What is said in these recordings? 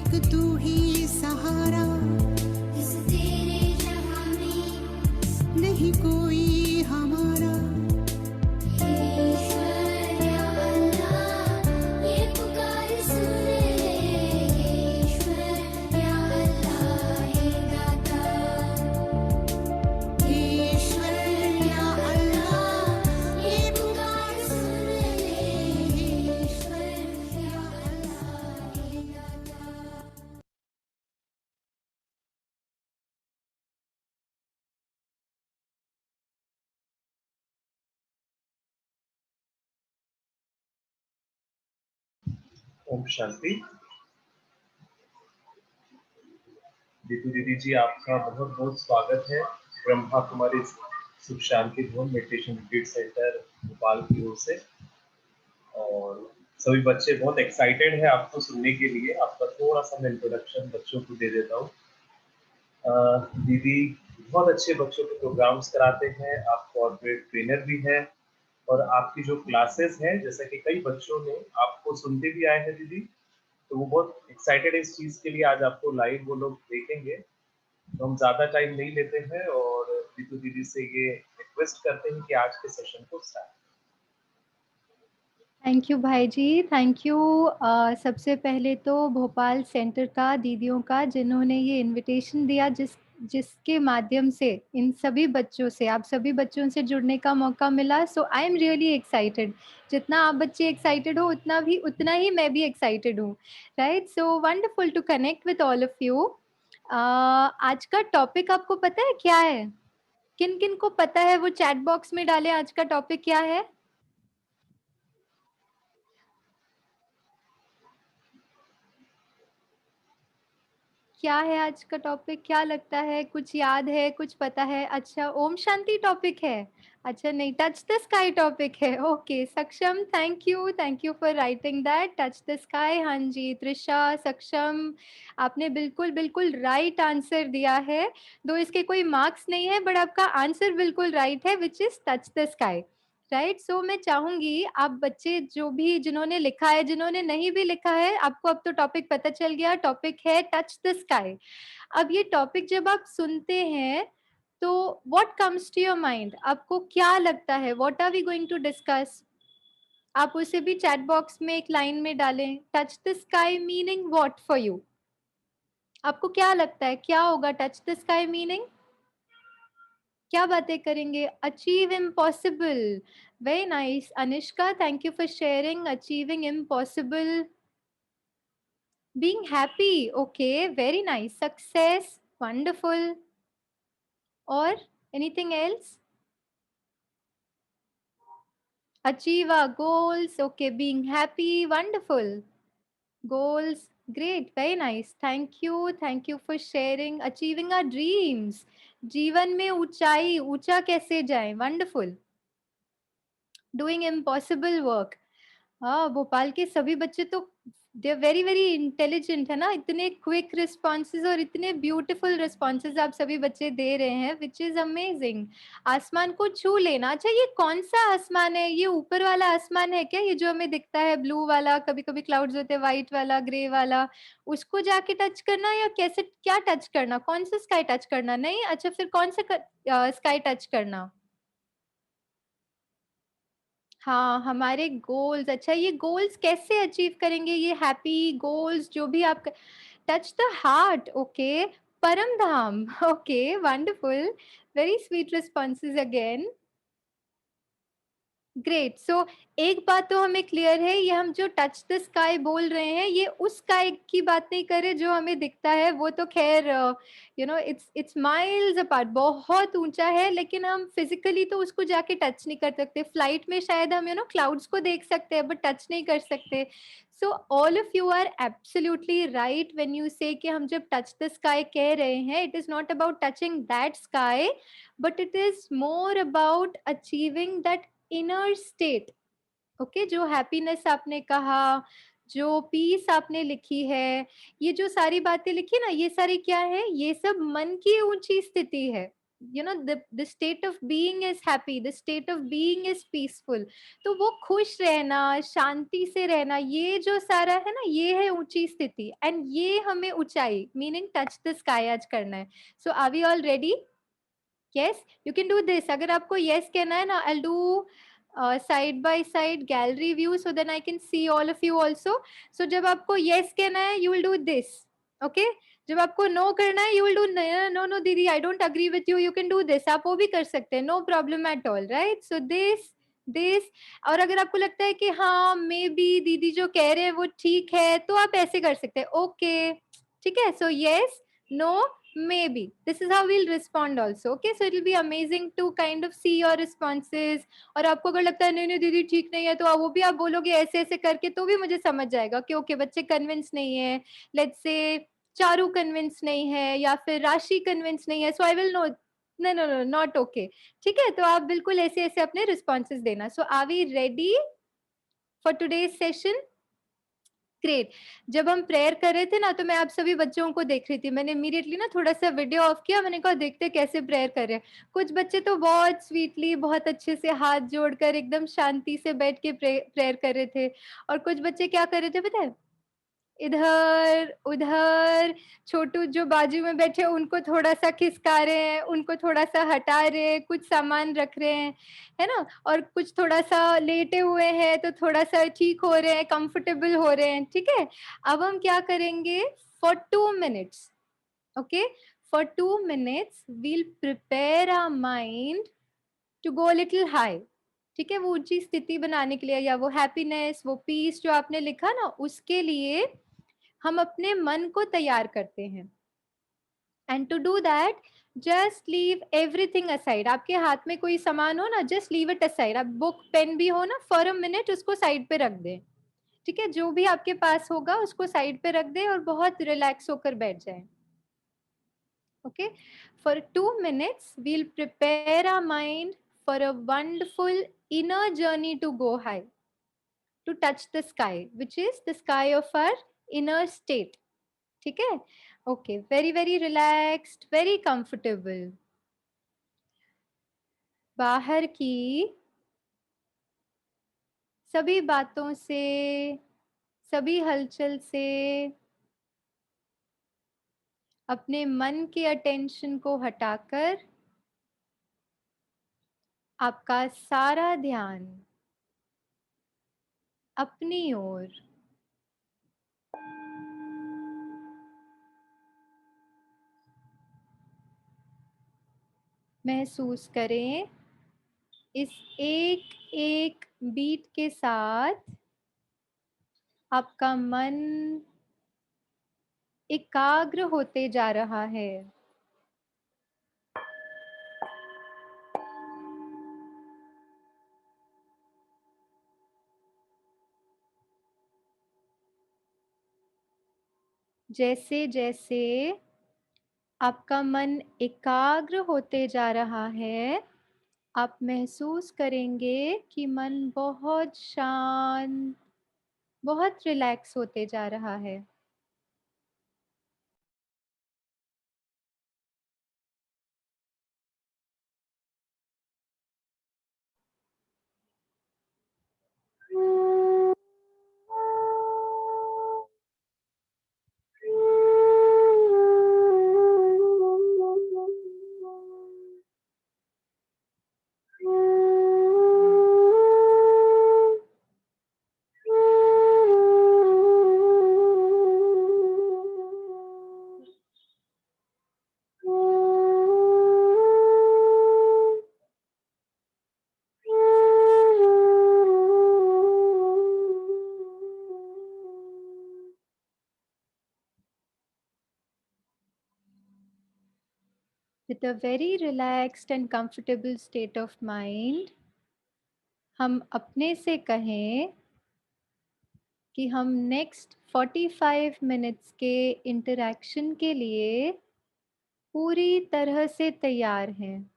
एक तू ही सहारा, इस तेरे जहां में नहीं कोई हमारा। हे ईश्वर या अल्लाह, ये पुकार सुन ले। हे ईश्वर या अल्लाह, हे दाता। हे ईश्वर या अल्लाह, ये पुकार सुन ले। हे ईश्वर या अल्लाह, हे दाता। ओम शांति। दीदी दीदी जी, आपका बहुत बहुत स्वागत है ब्रह्मा कुमारी सुख शांति धूम मेडिटेशन रिट्रीट सेंटर भोपाल की ओर से। और सभी बच्चे बहुत एक्साइटेड हैं आपको सुनने के लिए। आपका थोड़ा सा मैं इंट्रोडक्शन बच्चों को दे देता हूँ। दीदी बहुत अच्छे बच्चों के प्रोग्राम्स कराते हैं, आप कॉर्पोरेट ट्रेनर भी हैं, और आपकी जो क्लासेस हैं, जैसा कि कई बच्चों ने आपको सुनते भी आए हैं दीदी, तो वो बहुत एक्साइटेड है इस चीज़ के लिए। आज आपको लाइव वो लोग देखेंगे, तो हम ज़्यादा टाइम नहीं लेते हैं और दीदू दीदी से ये रिक्वेस्ट करते हैं कि आज के सेशन को स्टार्ट। थैंक यू भाई जी, थैंक यू। सबसे पहले तो भोपाल सेंटर का, दीदियों का, जिन्होंने ये इनविटेशन दिया, जिसके माध्यम से इन सभी बच्चों से, आप सभी बच्चों से जुड़ने का मौका मिला। सो आई एम रियली एक्साइटेड। जितना आप बच्चे एक्साइटेड हो उतना ही मैं भी एक्साइटेड हूँ, right? So wonderful to connect with all of you. आज का टॉपिक आपको पता है क्या है? किन किन को पता है वो चैट बॉक्स में डालें आज का टॉपिक क्या है। क्या है आज का टॉपिक? क्या लगता है? कुछ याद है, कुछ पता है? अच्छा, ओम शांति टॉपिक है। अच्छा, नहीं, टच द स्काई टॉपिक है। ओके सक्षम, thank you for writing that, touch the sky. हाँ जी त्रिशा, सक्षम, आपने बिल्कुल बिल्कुल राइट आंसर दिया है। दो इसके कोई मार्क्स नहीं है, बट आपका आंसर बिल्कुल राइट है, which is touch the sky, right? So मैं चाहूंगी आप बच्चे जो भी, जिन्होंने लिखा है, जिन्होंने नहीं भी लिखा है, आपको अब तो टॉपिक पता चल गया। टॉपिक है टच द स्काई। अब ये टॉपिक जब आप सुनते हैं तो what comes to your mind? आपको क्या लगता है? What are we going to discuss? आप उसे भी चैट बॉक्स में एक लाइन में डालें। Touch the sky meaning what for you? आपको क्या लगता है क्या होगा टच द स्काई मीनिंग? क्या बातें करेंगे? Achieve impossible. Very nice Anishka, thank you for sharing. Achieving impossible, being happy, okay very nice. Success, wonderful. और anything else? Achieve our goals, okay, being happy, wonderful. Goals, great, very nice, thank you for sharing. Achieving our dreams, जीवन में ऊंचाई, ऊंचा कैसे जाएं, wonderful. Doing impossible work. हाँ, भोपाल के सभी बच्चे तो they are very very intelligent, है ना? इतने क्विक रिस्पॉन्सेज और इतने ब्यूटीफुल रिस्पॉन्सेज आप सभी बच्चे दे रहे हैं, विच इज अमेजिंग। आसमान को छू लेना। अच्छा, ये कौन सा आसमान है? ये ऊपर वाला आसमान है क्या? ये जो हमें दिखता है ब्लू वाला, कभी कभी क्लाउड्स होते हैं व्हाइट वाला, ग्रे वाला, उसको जाके टच करना, या कैसे, क्या टच करना? कौन सा स्काई टच करना? नहीं, अच्छा, फिर कौन सा स्काई टच करना? हाँ, हमारे गोल्स। अच्छा, ये गोल्स कैसे अचीव करेंगे? ये हैप्पी गोल्स जो भी आप, touch the heart, okay, Param Dham, okay, wonderful, very sweet responses again, great. So एक बात तो हमें क्लियर है, ये हम जो टच द स्काई बोल रहे हैं, ये उस स्काई की बात नहीं कर रहे जो हमें दिखता है। वो तो खैर इट्स माइल्स अपार्ट, बहुत ऊंचा है, लेकिन हम फिजिकली तो उसको जाके टच नहीं कर सकते। फ्लाइट में शायद हम क्लाउड्स को देख सकते हैं, बट टच नहीं कर सकते। So all of you are absolutely right when you say कि हम जब टच द स्काई कह रहे हैं, it is not about touching that sky, but it is more about achieving that inner state, okay. जो हैप्पीनेस आपने कहा, जो पीस आपने लिखी है, ये जो सारी बातें लिखी ना, ये सारी क्या है? ये सब मन की ऊंची स्थिति है, the state of being is happy, the state of being is peaceful. तो वो खुश रहना, शांति से रहना, ये जो सारा है ना, ये है ऊंची स्थिति, एंड ये हमें ऊंचाई मीनिंग टच द स्काई आज करना है. So are we all ready? Yes, you can do this. अगर आपको यस कहना है ना, I do side by side gallery view so then I can see all of you also. So जब आपको यस कहना है, you will do this. Okay, जब आपको नो करना है, you will do no no दीदी I don't agree with you, you can do this. आप वो भी कर सकते हैं, no problem at all, right? So this. और अगर आपको लगता है कि हाँ मे बी दीदी जो कह रहे हैं वो ठीक है, तो आप ऐसे कर सकते हैं, ओके, ठीक है. So yes, no, maybe. This is how we'll respond also. Okay, so it will be amazing to kind of see your responses. और आपको अगर लगता है नहीं नहीं दीदी ठीक नहीं है, तो वो भी आप बोलोगे ऐसे ऐसे करके, तो भी मुझे समझ जाएगा कि ओके बच्चे कन्विंस नहीं है. लेट्स से चारू कन्विंस नहीं है, या फिर राशि कन्विंस नहीं है, so I will no no no no not okay. ठीक है, तो आप बिल्कुल ऐसे ऐसे अपने रिस्पॉन्सेज देना. So are we ready for today's session? Great. जब हम प्रेयर कर रहे थे ना, तो मैं आप सभी बच्चों को देख रही थी. मैंने इमीडिएटली ना थोड़ा सा वीडियो ऑफ किया, मैंने कहा देखते कैसे प्रेयर कर रहे हैं. कुछ बच्चे तो बहुत स्वीटली, बहुत अच्छे से हाथ जोड़कर एकदम शांति से बैठ के प्रेयर कर रहे थे. और कुछ बच्चे क्या कर रहे थे पता है? इधर उधर, छोटू जो बाजू में बैठे उनको थोड़ा सा खिसका रहे हैं, उनको थोड़ा सा हटा रहे हैं, कुछ सामान रख रहे हैं, है ना? और कुछ थोड़ा सा लेटे हुए हैं, तो थोड़ा सा ठीक हो रहे हैं, कंफर्टेबल हो रहे हैं. ठीक है, अब हम क्या करेंगे? For 2 minutes, okay, for 2 minutes we'll prepare our mind to go a little high. ठीक है, वो ऊंची स्थिति बनाने के लिए, या वो हैप्पीनेस, वो पीस जो आपने लिखा ना, उसके लिए हम अपने मन को तैयार करते हैं. And to do that, just leave everything aside. आपके हाथ में कोई सामान हो ना, जस्ट लीव इट असाइड. आप बुक पेन भी हो ना, फॉर अ मिनट उसको साइड पे रख दें. ठीक है, जो भी आपके पास होगा उसको साइड पे रख दें और बहुत रिलैक्स होकर बैठ जाएं. Okay, for 2 minutes we'll prepare our mind for a wonderful inner journey to go high, to touch the sky, which is the sky of our inner state. ठीक है, okay, very very relaxed, very comfortable. बाहर की सभी बातों से, सभी हलचल से अपने मन के अटेंशन को हटाकर आपका सारा ध्यान अपनी ओर महसूस करें. इस एक एक बीट के साथ आपका मन एकाग्र होते जा रहा है. जैसे जैसे आपका मन एकाग्र होते जा रहा है, आप महसूस करेंगे कि मन बहुत शांत, बहुत रिलैक्स होते जा रहा है. With a very relaxed and comfortable state of mind, हम अपने से कहें कि हम नेक्स्ट 45 मिनट्स के इंटरैक्शन के लिए पूरी तरह से तैयार हैं.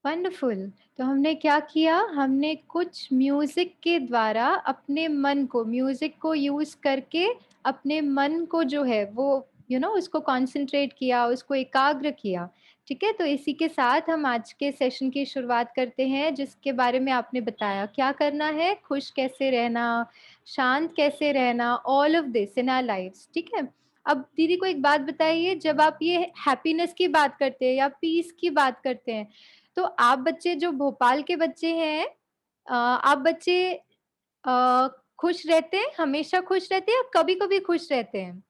वंडरफुल। तो हमने क्या किया, हमने कुछ म्यूजिक के द्वारा अपने मन को, म्यूजिक को यूज करके अपने मन को जो है वो उसको कंसंट्रेट किया, उसको एकाग्र किया। ठीक है, तो इसी के साथ हम आज के सेशन की शुरुआत करते हैं, जिसके बारे में आपने बताया क्या करना है, खुश कैसे रहना, शांत कैसे रहना, all of this in our lives. ठीक है, अब दीदी को एक बात बताइए, जब आप ये हैप्पीनेस की बात करते हैं या पीस की बात करते हैं, तो आप बच्चे जो भोपाल के बच्चे हैं, आप बच्चे अ, खुश रहते हैं, हमेशा खुश रहते हैं या कभी-कभी खुश रहते हैं?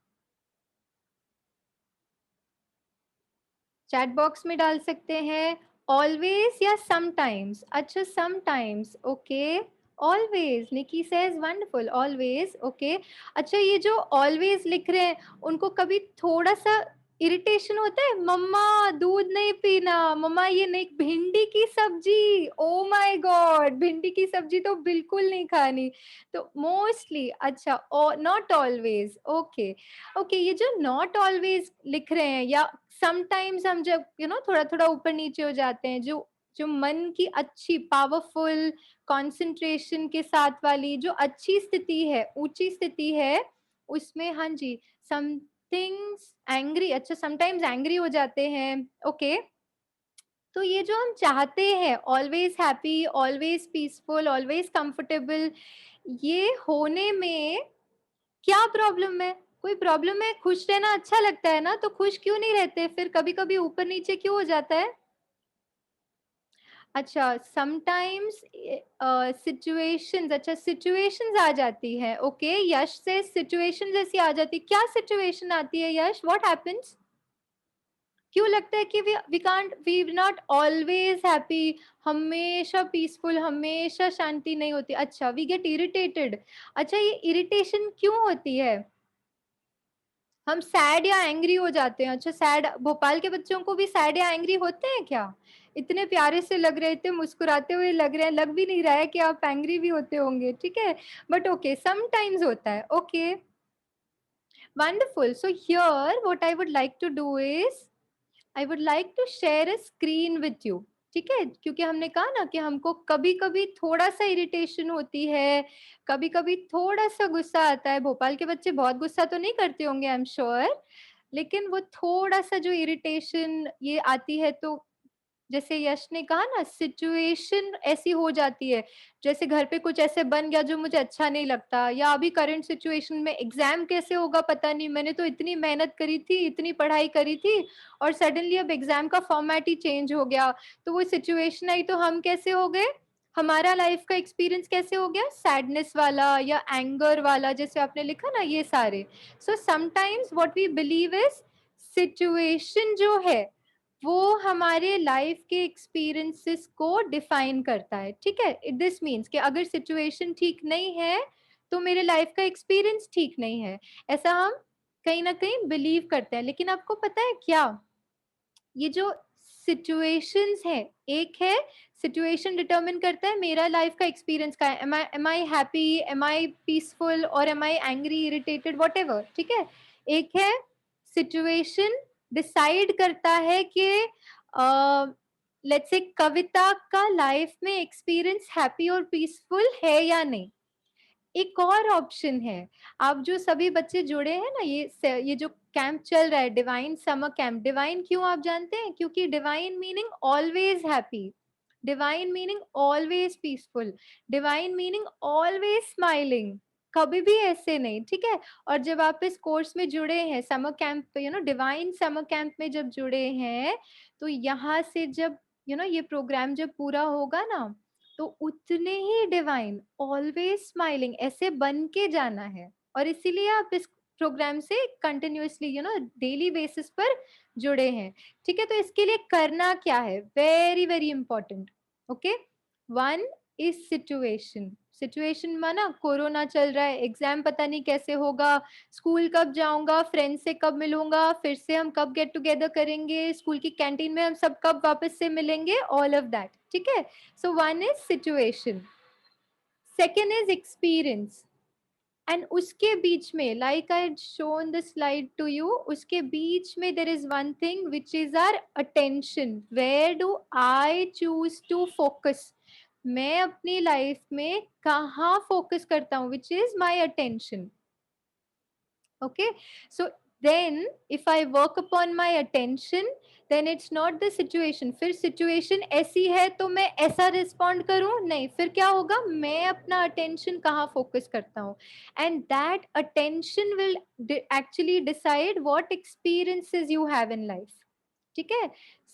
चैट बॉक्स में डाल सकते हैं, ऑलवेज या समटाइम्स? अच्छा, समटाइम्स, ओके। ऑलवेज, निकी सेज वंडरफुल, ऑलवेज, ओके। अच्छा, ये जो ऑलवेज लिख रहे हैं, उनको कभी थोड़ा सा इरिटेशन होता है, मम्मा दूध नहीं पीना, मम्मा ये नहीं, भिंडी की सब्जी, ओ माय गॉड, भिंडी की सब्जी तो बिल्कुल नहीं खानी। तो मोस्टली, अच्छा, नॉट ऑलवेज, ओके। ओके, ये जो नॉट ऑलवेज लिख रहे हैं या समटाइम्स, हम जब थोड़ा थोड़ा ऊपर नीचे हो जाते हैं, जो जो मन की अच्छी पावरफुल कंसंट्रेशन के साथ वाली जो अच्छी स्थिति है, ऊंची स्थिति है, उसमें हाँ जी, समथिंग्स एंग्री, अच्छा समटाइम्स एंग्री हो जाते हैं, ओके। तो ये जो हम चाहते हैं, always happy, always peaceful, always comfortable, ये होने में क्या प्रॉब्लम है? कोई प्रॉब्लम है? खुश रहना अच्छा लगता है ना, तो खुश क्यों नहीं रहते? फिर कभी-कभी ऊपर-नीचे क्यों हो जाता है? अच्छा, समटाइम्स सिचुएशंस, अच्छा सिचुएशंस आ जाती है, ओके, यश से सिचुएशंस ऐसी आ जाती है। क्या सिचुएशन आती है यश? What happens? क्यों लगता है कि we can't, we not always happy, हमेशा पीसफुल, हमेशा शांति नहीं होती। अच्छा, वी गेट इरिटेटेड। अच्छा, ये इरिटेशन क्यों होती है? हम सैड या एंग्री हो जाते हैं। अच्छा, सैड, भोपाल के बच्चों को भी सैड या एंग्री होते हैं क्या? इतने प्यारे से लग रहे थे, मुस्कुराते हुए लग रहे हैं, लग भी नहीं रहा है कि आप एंग्री भी होते होंगे, ठीक है? बट ओके, समटाइम्स होता है, okay, wonderful. So here what I would like to do is, I would like to share a screen with you. ठीक है, क्योंकि हमने कहा ना कि हमको कभी कभी थोड़ा सा इरिटेशन होती है, कभी कभी थोड़ा सा गुस्सा आता है। भोपाल के बच्चे बहुत गुस्सा तो नहीं करते होंगे, आई एम श्योर, लेकिन वो थोड़ा सा जो इरिटेशन ये आती है, तो जैसे यश ने कहा ना, सिचुएशन ऐसी हो जाती है, जैसे घर पे कुछ ऐसे बन गया जो मुझे अच्छा नहीं लगता, या अभी करंट सिचुएशन में एग्जाम कैसे होगा पता नहीं, मैंने तो इतनी मेहनत करी थी, इतनी पढ़ाई करी थी, और सडनली अब एग्जाम का फॉर्मेट ही चेंज हो गया, तो वो सिचुएशन आई, तो हम कैसे हो गए, हमारा लाइफ का एक्सपीरियंस कैसे हो गया, सैडनेस वाला या एंगर वाला, जैसे आपने लिखा ना, ये सारे। So sometimes what we believe is, situation जो है वो हमारे लाइफ के एक्सपीरियंसेस को डिफाइन करता है। ठीक है, इट दिस मीन्स कि अगर सिचुएशन ठीक नहीं है, तो मेरे लाइफ का एक्सपीरियंस ठीक नहीं है, ऐसा हम कहीं ना कहीं बिलीव करते हैं। लेकिन आपको पता है क्या, ये जो सिचुएशंस है, एक है, सिचुएशन डिटरमिन करता है मेरा लाइफ का एक्सपीरियंस का है, am I happy, am I peaceful, और am I angry, irritated, whatever. ठीक है, एक है, सिचुएशन डिसाइड करता है कि लेट्स से कविता का लाइफ में एक्सपीरियंस हैप्पी और पीसफुल है या नहीं। एक और ऑप्शन है, आप जो सभी बच्चे जुड़े हैं ना, ये जो कैंप चल रहा है, डिवाइन समर कैंप, डिवाइन क्यों आप जानते हैं? क्योंकि divine meaning always happy, divine meaning always peaceful, divine meaning always smiling, कभी भी ऐसे नहीं। ठीक है, और जब आप इस कोर्स में जुड़े हैं, summer camp, divine summer camp में जब जुड़े हैं, तो यहाँ से जब ये प्रोग्राम जब पूरा होगा ना, तो उतने ही डिवाइन, ऑलवेज स्माइलिंग, ऐसे बन के जाना है। और इसीलिए आप इस प्रोग्राम से कंटिन्यूअसली डेली बेसिस पर जुड़े हैं। ठीक है, तो इसके लिए करना क्या है, very very important, okay. One is situation, situation माना कोरोना चल रहा है, एग्जाम पता नहीं कैसे होगा, स्कूल कब जाऊंगा, फ्रेंड से कब मिलूंगा, फिर से हम कब गेट टुगेदर करेंगे, स्कूल की कैंटीन में हम सब कब वापस से मिलेंगे, ऑल ऑफ दैट। ठीक है, so one is situation, second is experience, and उसके बीच में, like I shown the slide to you, उसके बीच में there is one thing which is our attention. Where do I choose to focus? मैं अपनी लाइफ में कहाँ फोकस करता हूँ, which is my attention. Okay, so then if I work upon my attention, then it's not the situation. फिर situation ऐसी है तो मैं ऐसा respond करूं? नहीं, फिर क्या होगा, मैं अपना attention कहाँ focus करता हूँ, and that attention will actually decide what experiences you have in life. ठीक है,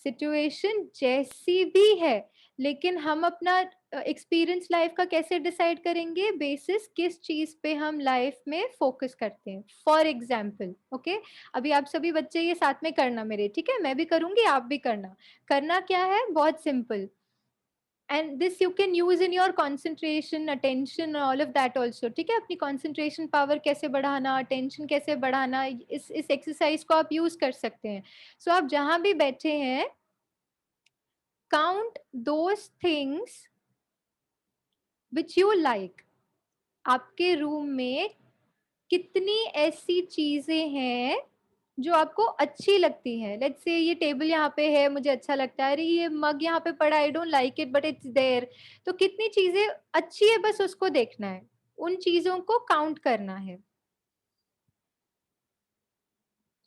सिचुएशन जैसी भी है, लेकिन हम अपना एक्सपीरियंस लाइफ का कैसे डिसाइड करेंगे, बेसिस किस चीज पे हम लाइफ में फोकस करते हैं. फॉर एग्जाम्पल, ओके, अभी आप सभी बच्चे ये साथ में करना मेरे, ठीक है, मैं भी करूंगी, आप भी करना. करना क्या है, बहुत simple, and this you can use in your concentration, attention, all of that also. ठीक है, अपनी कंसंट्रेशन पावर कैसे बढ़ाना, अटेंशन कैसे बढ़ाना, इस एक्सरसाइज को आप यूज कर सकते हैं. सो आप जहां भी बैठे हैं, count those things which you like. आपके रूम में कितनी ऐसी चीजें हैं जो आपको अच्छी लगती हैं. लेट्स से ये टेबल यहाँ पे है, मुझे अच्छा लगता है, अरे ये मग यहाँ पे पड़ा, I don't like it but it's there. तो कितनी चीजें अच्छी है, बस उसको देखना है, उन चीजों को काउंट करना है.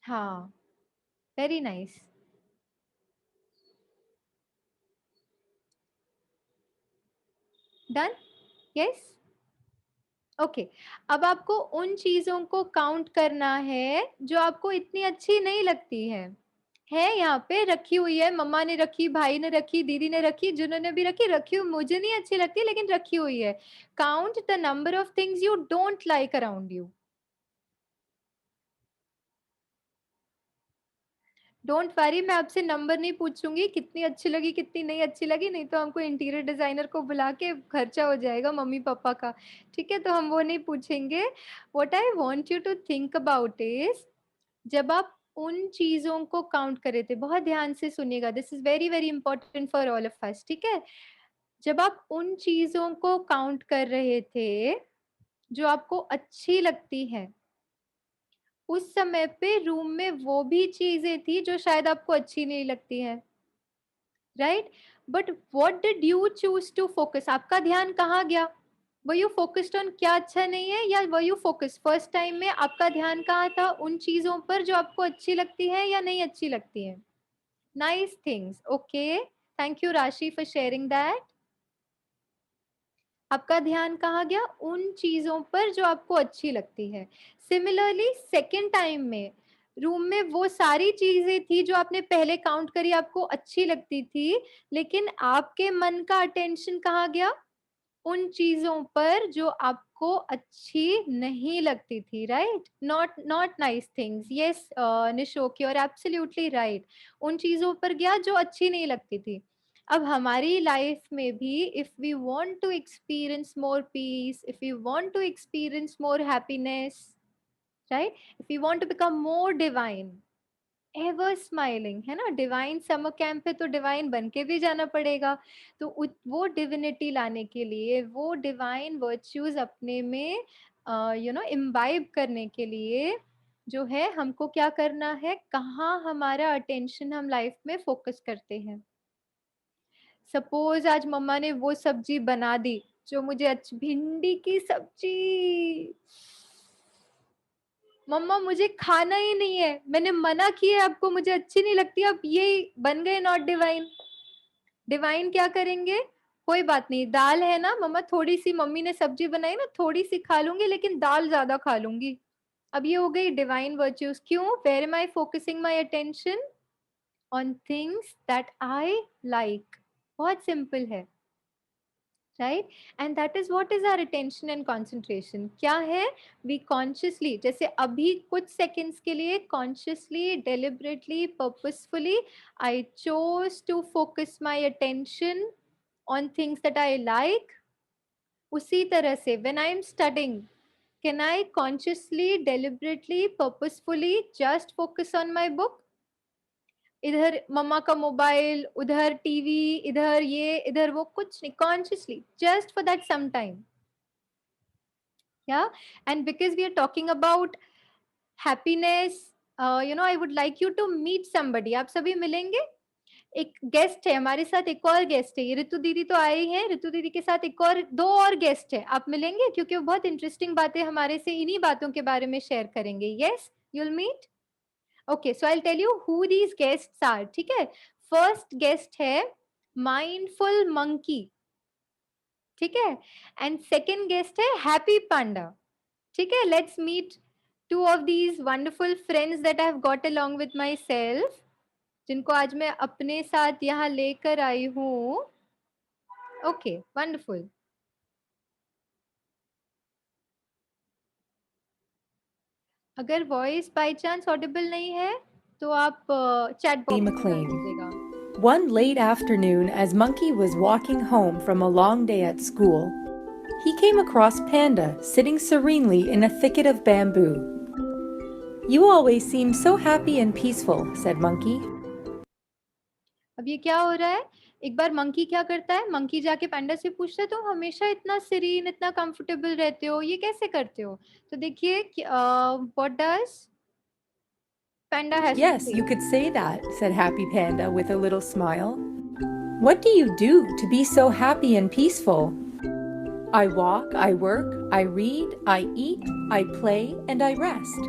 हाँ, very nice. Done, yes, okay. अब आपको उन चीजों को काउंट करना है जो आपको इतनी अच्छी नहीं लगती है यहाँ पे रखी हुई है, मम्मा ने रखी, भाई ने रखी, दीदी ने रखी, जिन्होंने भी रखी, रखी हुई, मुझे नहीं अच्छी लगती लेकिन रखी हुई है. Count the number of things you don't like around you. Don't worry, मैं आपसे नंबर नहीं पूछूंगी कितनी अच्छी लगी कितनी नहीं अच्छी लगी, नहीं तो हमको इंटीरियर डिजाइनर को बुला के खर्चा हो जाएगा मम्मी पापा का. ठीक है, तो हम वो नहीं पूछेंगे. What I want you to think about is, जब आप उन चीजों को काउंट कर रहे थे, बहुत ध्यान से सुनिएगा, this is very very important for all of अस. ठीक है, जब आप उन चीजों को काउंट कर रहे थे जो आपको अच्छी लगती है, उस समय पे रूम में वो भी चीजें थी जो शायद आपको अच्छी नहीं लगती है, right. But what did you choose to focus, आपका ध्यान कहाँ गया, वो यू फोकस्ड ऑन क्या अच्छा नहीं है, या वो यू फोकस फर्स्ट टाइम में आपका ध्यान कहाँ था, उन चीजों पर जो आपको अच्छी लगती है या नहीं अच्छी लगती है. Nice things, okay, thank you राशि फॉर शेयरिंग दैट. आपका ध्यान कहाँ गया, उन चीजों पर जो आपको अच्छी लगती है. सिमिलरली सेकेंड टाइम में रूम में वो सारी चीजें थी जो आपने पहले काउंट करी आपको अच्छी लगती थी, लेकिन आपके मन का अटेंशन कहाँ गया, उन चीजों पर जो आपको अच्छी नहीं लगती थी, right. Not not nice things, yes Nishok, you are absolutely right. उन चीजों पर गया जो अच्छी नहीं लगती थी. अब हमारी लाइफ में भी, if we want to experience more peace, if we want to experience more happiness, right, if we want to become more divine, ever smiling, है ना, डिवाइन समर कैंप है तो डिवाइन बन के भी जाना पड़ेगा. तो वो डिविनिटी लाने के लिए, वो डिवाइन वर्च्यूज अपने में इम्बाइब करने के लिए, जो है हमको क्या करना है, कहाँ हमारा अटेंशन हम लाइफ में फोकस करते हैं. सपोज आज मम्मा ने वो सब्जी बना दी जो मुझे अच्छी, भिंडी की सब्जी, मम्मा मुझे खाना ही नहीं है, मैंने मना किया आपको, मुझे अच्छी नहीं लगती, अब ये बन गए नॉट डिवाइन. डिवाइन क्या करेंगे, कोई बात नहीं, दाल है ना मम्मा, थोड़ी सी मम्मी ने सब्जी बनाई ना, थोड़ी सी खा लूंगी लेकिन दाल ज्यादा खा लूंगी. अब ये हो गई डिवाइन वर्च्यूज. क्यों, where am I focusing my attention, on things that I like. बहुत सिंपल है, right. And that is what is our attention and concentration. क्या है, वी कॉन्शियसली, जैसे अभी कुछ सेकंड्स के लिए consciously, deliberately, purposefully I chose to focus my attention on things that I like. उसी तरह से when I am studying, can I consciously, deliberately, purposefully just focus on my book, इधर मम्मा का मोबाइल, उधर टीवी, इधर ये इधर वो, कुछ नहीं, consciously just for that some time. Yeah, and because we are talking about happiness, I would like you to meet somebody. आप सभी मिलेंगे? एक गेस्ट है हमारे साथ, एक और गेस्ट है, ये ऋतु दीदी तो आई हैं, ऋतु दीदी के साथ एक और दो और गेस्ट है, आप मिलेंगे? क्योंकि वो बहुत इंटरेस्टिंग बातें हमारे से इन्हीं बातों के बारे में शेयर करेंगे. Yes, you'll meet. Okay, so I'll tell you who these guests are. ठीक है, फर्स्ट गेस्ट है माइंडफुल मंकी. ठीक है, एंड सेकेंड गेस्ट है हैप्पी पांडा. ठीक है, let's meet two of these wonderful friends that I have got along with myself, जिनको आज मैं अपने साथ यहाँ लेकर आई हूँ. Okay, wonderful. अगर वॉइस बाय चांस ऑडिबल नहीं है तो आप चैट बॉक्स में बता McLean. दीजिएगा. One late afternoon, as Monkey was walking home from a long day at school, he came across Panda sitting serenely in a thicket of bamboo. "You always seem so happy and peaceful," said Monkey. अब ये क्या हो रहा है? एक बार monkey क्या करता है, मंकी जाके पांडा से पूछता है, तुम हमेशा इतना सीरीन, इतना कंफर्टेबल रहते हो, ये कैसे करते हो? तो देखिए what does panda has to "Yes, say. you could say that," said Happy Panda with a little smile. "What do you do to be so happy and peaceful?" "I walk, I work, I read, I eat, I play, and I rest."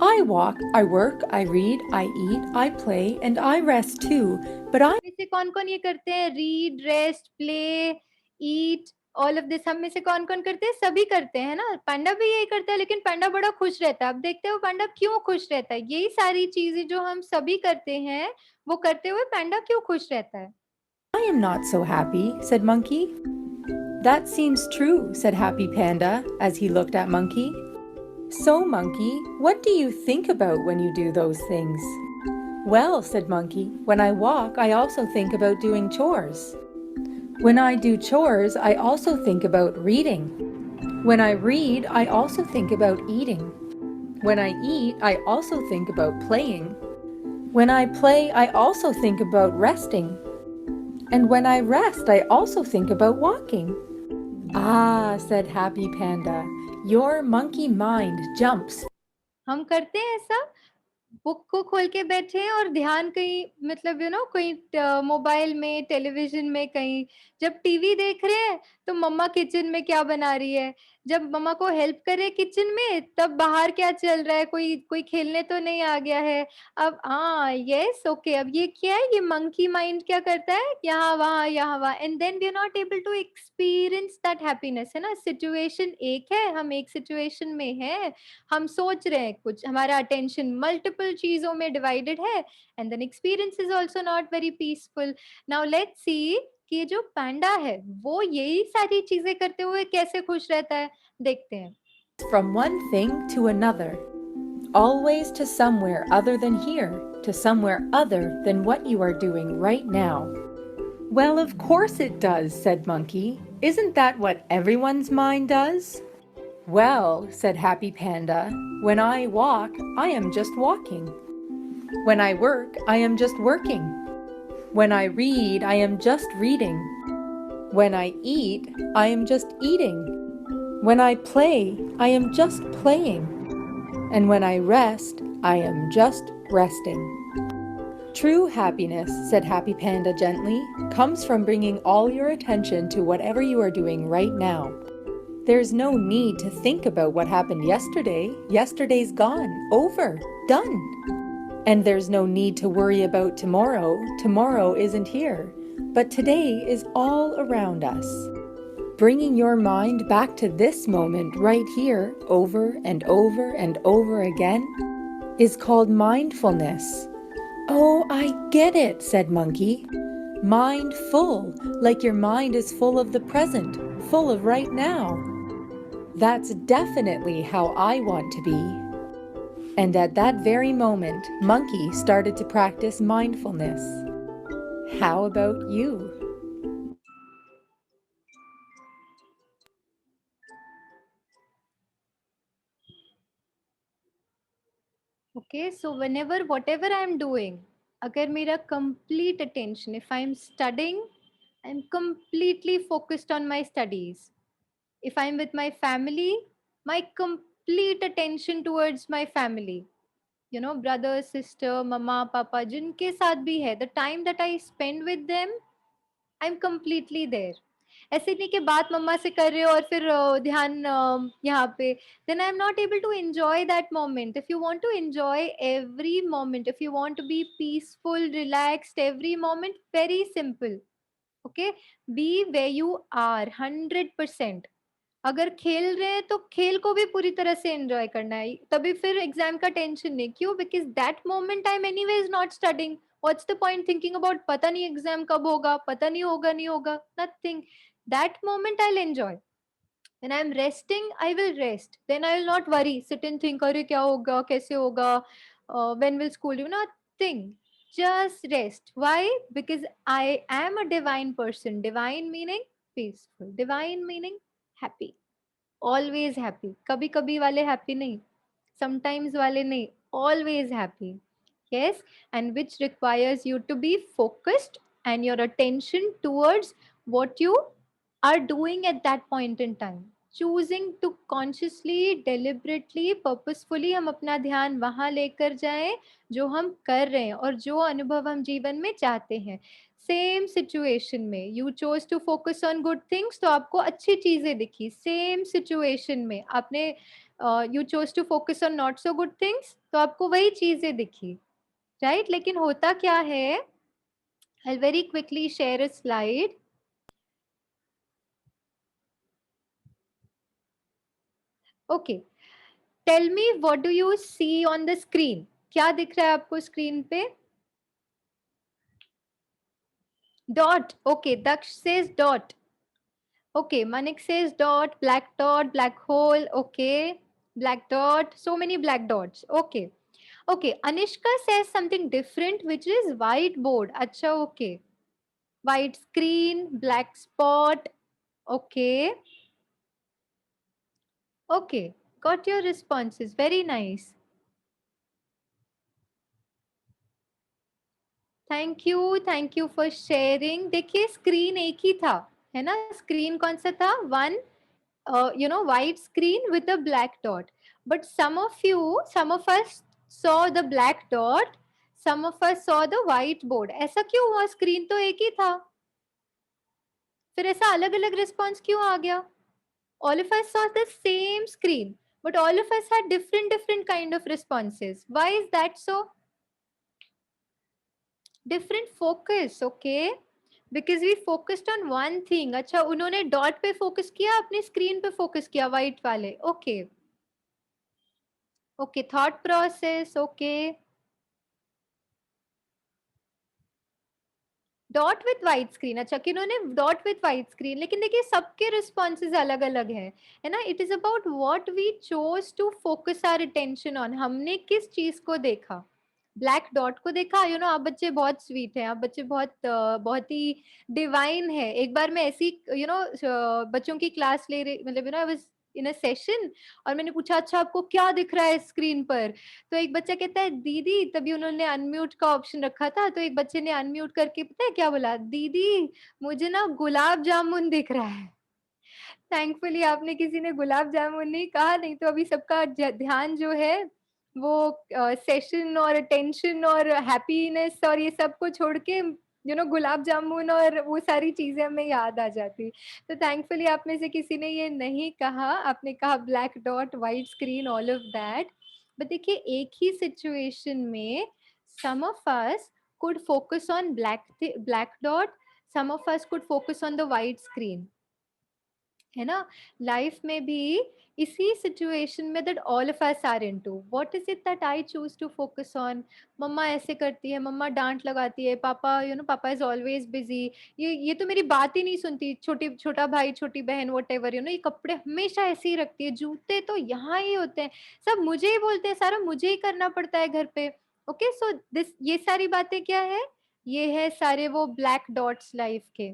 "I walk, I work, I read, I eat, I play, and I rest too, but I..." में से कौन-कौन ये करते हैं? Read, rest, play, eat, all of this हम में से कौन-कौन करते हैं? सभी करते हैं ना? पांडा भी यही करता है, लेकिन पांडा बड़ा खुश रहता है. अब देखते हो पांडा क्यों खुश रहता है? यही सारी चीजें जो हम सभी करते हैं, वो करते हुए पांडा क्यों खुश रहता है? "I am not so happy," said Monkey. "That seems true," said Happy Panda as he looked at Monkey. "So, Monkey, what do you think about when you do those things?" "Well," said Monkey, "when I walk, I also think about doing chores. When I do chores, I also think about reading. When I read, I also think about eating. When I eat, I also think about playing. When I play, I also think about resting. And when I rest, I also think about walking." "Ah," said Happy Panda, "your monkey mind jumps." हम करते हैं ऐसा, book को खोल के बैठे हैं और ध्यान कहीं, मतलब कोई मोबाइल में, टेलीविजन में, कहीं जब टीवी देख रहे हैं तो मम्मा किचन में क्या बना रही है, जब मम्मा को हेल्प करे किचन में तब बाहर क्या चल रहा है, कोई कोई खेलने तो नहीं आ गया है. अब हाँ, यस, ओके, अब ये क्या है, ये मंकी माइंड क्या करता है, यहाँ वहाँ, and then we are not able to experience that happiness, है ना? सिचुएशन एक है, हम एक सिचुएशन में हैं, हम सोच रहे हैं कुछ, हमारा अटेंशन मल्टीपल चीजों में डिवाइडेड है, and then experience is also not very peaceful. Now let's see कि ये जो पैंडा है वो यही सारी चीजें करते हुए कैसे खुश रहता है, देखते हैं. From one thing to another, always to somewhere other than here, to somewhere other than what you are doing right now. "Well, of course it does," said Monkey. "Isn't that what everyone's mind does?" "Well," said Happy Panda, "when I walk, I am just walking. When I work, I am just working. When I read, I am just reading. When I eat, I am just eating. When I play, I am just playing. And when I rest, I am just resting." "True happiness," said Happy Panda gently, "comes from bringing all your attention to whatever you are doing right now. There's no need to think about what happened yesterday. Yesterday's gone, over, done. And there's no need to worry about tomorrow. Tomorrow isn't here, but today is all around us. Bringing your mind back to this moment right here, over and over and over again, is called mindfulness." "Oh, I get it," said Monkey. "Mindful, like your mind is full of the present, full of right now. That's definitely how I want to be." And at that very moment, Monkey started to practice mindfulness. How about you? Okay, so whenever whatever I am doing, अगर मेरा complete attention, if I am studying, I am completely focused on my studies. If I'm with my family, my complete attention towards my family, you know, brother, sister, mama, papa, जिनके साथ भी है, the time that I spend with them, I'm completely there. ऐसे नहीं कि बात मम्मा से कर रहे हो और फिर ध्यान यहाँ पे, then I'm not able to enjoy that moment. If you want to enjoy every moment, if you want to be peaceful, relaxed every moment, very simple. Okay, be where you are 100%. अगर खेल रहे हैं तो खेल को भी पूरी तरह से एंजॉय करना है, तभी फिर एग्जाम का टेंशन नहीं। क्यों? Because that moment I am anyways not studying. What's the point thinking about पता नहीं एग्जाम कब होगा, पता नहीं होगा नहीं होगा, nothing. That moment I will enjoy. When I am resting I will rest, then I will not worry sit and think अरे क्या होगा, कैसे होगा, when will school, you nothing. Just rest. Why? Because I am a divine person. Divine meaning peaceful. Divine meaning happy. Always happy. कभी कभी वाले happy नहीं, sometimes वाले नहीं, always happy. Yes, and which requires you to be focused and your attention towards what you are doing at that point in time. Choosing to consciously, deliberately, purposefully हम अपना ध्यान वहां लेकर जाएं जो हम कर रहे हैं और जो अनुभव हम जीवन में चाहते हैं। सेम सिचुएशन में you chose to focus on good things, तो आपको अच्छी चीजें दिखी। सेम सिचुएशन में आपने you chose to focus on not so good things, तो आपको वही चीजें दिखी, राइट? लेकिन होता क्या है, I very quickly share a slide. Okay, tell me what do you see on the screen? क्या दिख रहा है आपको स्क्रीन पे? Dot. Okay, Daksh says dot. Okay, Manik says dot, black hole. Okay, black dot, so many black dots. Okay, okay. Anishka says something different, which is whiteboard. Acha, okay. White screen, black spot. Okay, okay. Got your responses. Very nice. Thank you for sharing. देखिए screen एक ही था, है ना? Screen कौन सा था? One, you know, white screen with a black dot. But some of us saw the black dot, some of us saw the whiteboard. ऐसा क्यों हुआ? स्क्रीन तो एक ही था, फिर ऐसा अलग अलग रिस्पॉन्स क्यों आ गया? All of us saw the same screen, but all of us had different kind of responses. Why is that so? Different focus, okay? Because we focused on one thing. अच्छा, उन्होंने डॉट पे focus किया, अपनी screen पे focus किया, white वाले। Okay okay, thought process, okay. Dot with white screen, अच्छा किन्होंने डॉट विथ व्हाइट स्क्रीन। लेकिन देखिए सबके रिस्पॉन्सेज अलग अलग हैं, है ना? It is about what we chose to focus our attention on. हमने किस चीज को देखा? ब्लैक डॉट को देखा। यू नो, आप बच्चे बहुत स्वीट हैं, आप बच्चे बहुत बहुत ही डिवाइन है। एक बार मैं ऐसी यू नो बच्चों की क्लास ले रही, मतलब you know I was in a session, और मैंने पूछा अच्छा आपको क्या दिख रहा है स्क्रीन पर? तो एक बच्चा कहता है दीदी, तभी उन्होंने अनम्यूट का ऑप्शन रखा था, तो एक बच्चे ने अनम्यूट करके पता है क्या बोला? दीदी मुझे ना गुलाब जामुन दिख रहा है। थैंकफुली आपने किसी ने गुलाब जामुन नहीं कहा, नहीं तो अभी सबका ध्यान जो है वो सेशन और टेंशन और हैप्पीनेस और ये सब को छोड़ के यू नो गुलाब जामुन और वो सारी चीजें हमें याद आ जाती। तो थैंकफुली आप में से किसी ने ये नहीं कहा, आपने कहा black dot, white screen, all of that. But देखिए एक ही सिचुएशन में some of us could focus on black dot, some of us could focus on the white screen, है ना? लाइफ में भी इसी सिचुएशन में that all of us are into, what is it that I choose to focus on? मम्मा ऐसे करती है, मम्मा डांट लगाती है, पापा यू नो पापा इज ऑलवेज बिजी, ये तो मेरी बात ही नहीं सुनती, छोटा भाई छोटी बहन वट एवर, यू नो ये कपड़े हमेशा ऐसे ही रखती है, जूते तो यहाँ ही होते हैं, सब मुझे ही बोलते हैं, सारा मुझे ही करना पड़ता है घर पे। ओके, सो दिस, ये सारी बातें क्या है? ये है सारे वो ब्लैक डॉट्स लाइफ के।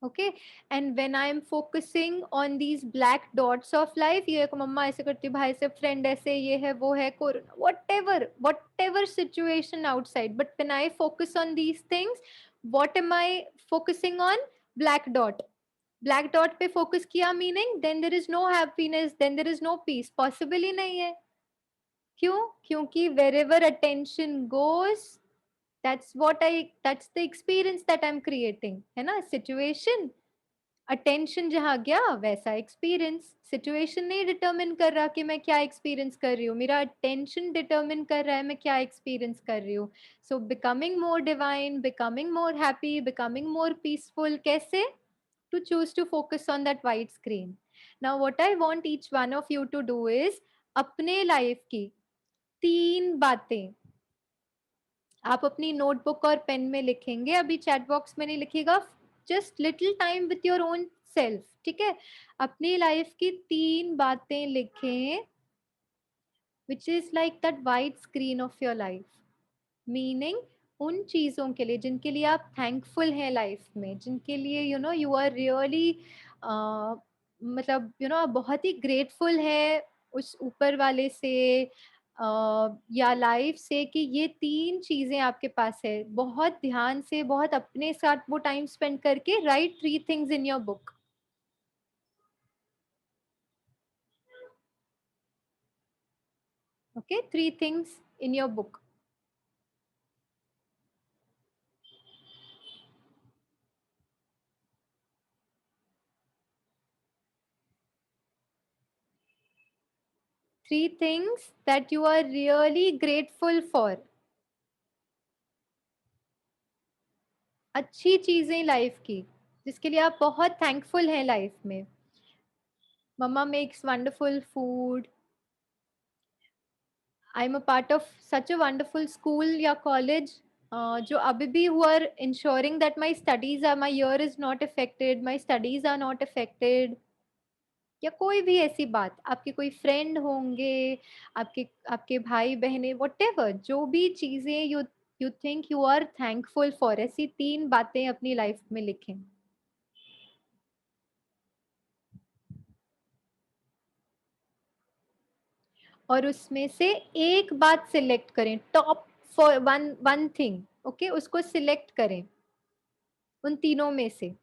Okay, and when I am focusing on these black dots of life, ये मम्मा ऐसे करती, भाई से, फ्रेंड ऐसे, ये है वो है, corona, whatever situation outside, but when I focus on these things, what am I focusing on? Black dot. Black dot पे फोकस किया meaning then there is no happiness, then there is no peace, possible ही नहीं है। क्यों? क्योंकि wherever attention goes, that's the experience that I'm creating, है ना? Situation, attention जहाँ गया वैसा एक्सपीरियंस। सिचुएशन नहीं डिटरमिन कर रहा कि मैं क्या एक्सपीरियंस कर रही हूँ, मेरा अटेंशन डिटरमिन कर रहा है मैं क्या एक्सपीरियंस कर रही हूँ। So becoming more divine, becoming more happy, becoming more peaceful, कैसे? To choose to focus on that white screen. Now what I want each one of you to do is, अपने लाइफ की 3 बातें आप अपनी notebook और pen में लिखेंगे, अभी चैट बॉक्स में नहीं लिखिएगा, just little time with your own self, ठीक है? अपनी लाइफ की 3 बातें लिखें विच is like that white screen of your life. Meaning उन चीजों के लिए जिनके लिए आप थैंकफुल हैं लाइफ में, जिनके लिए यू आर रियली मतलब आप बहुत ही ग्रेटफुल है उस ऊपर वाले से या लाइफ से कि ये 3 चीजें आपके पास है। बहुत ध्यान से, बहुत अपने साथ वो टाइम स्पेंड करके right 3 things in your book. Okay, 3 things in your book. Three things that you are really grateful for. अच्छी चीजें लाइफ की जिसके लिए आप बहुत थैंकफुल हैं लाइफ में। मम्मा makes wonderful food, I am a part of such a wonderful school या कॉलेज जो अभी भी who are ensuring that my studies are, my year is not affected, my studies are not affected. या कोई भी ऐसी बात, आपके कोई फ्रेंड होंगे, आपके आपके भाई बहने, वटेवर, जो भी चीजें you you think you are thankful for, ऐसी 3 बातें अपनी लाइफ में लिखें। और उसमें से एक बात सिलेक्ट करें, top for one one thing, okay, उसको सिलेक्ट करें उन तीनों में से,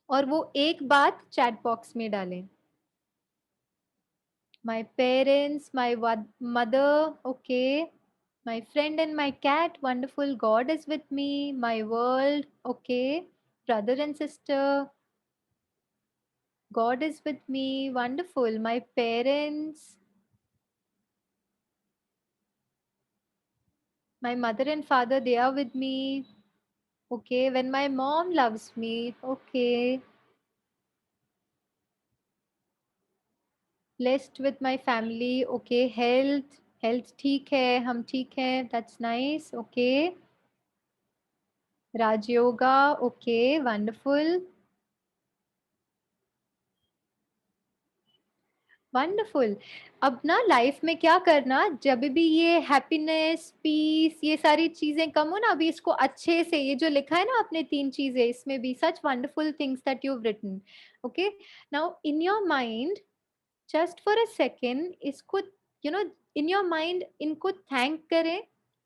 और वो एक बात चैट बॉक्स में डालें। My parents, my mother, okay. My friend and my cat, wonderful. God is with me. My world, okay. Brother and sister, God is with me, wonderful. My parents, my mother and father, they are with me, okay. When my mom loves me, okay. Blessed with my family, okay. Health ठीक है, हम ठीक हैं, that's nice, okay. Raj Yoga, okay, wonderful. Wonderful. अब ना life में क्या करना, जब भी ये हैप्पीनेस, पीस, ये सारी चीजें कम हो ना, अभी इसको अच्छे से, ये जो लिखा है ना आपने 3 चीजें, इसमें भी such wonderful things that you have written, okay. Now in your mind, just for a second, इसको इन योर माइंड इनको थैंक करें,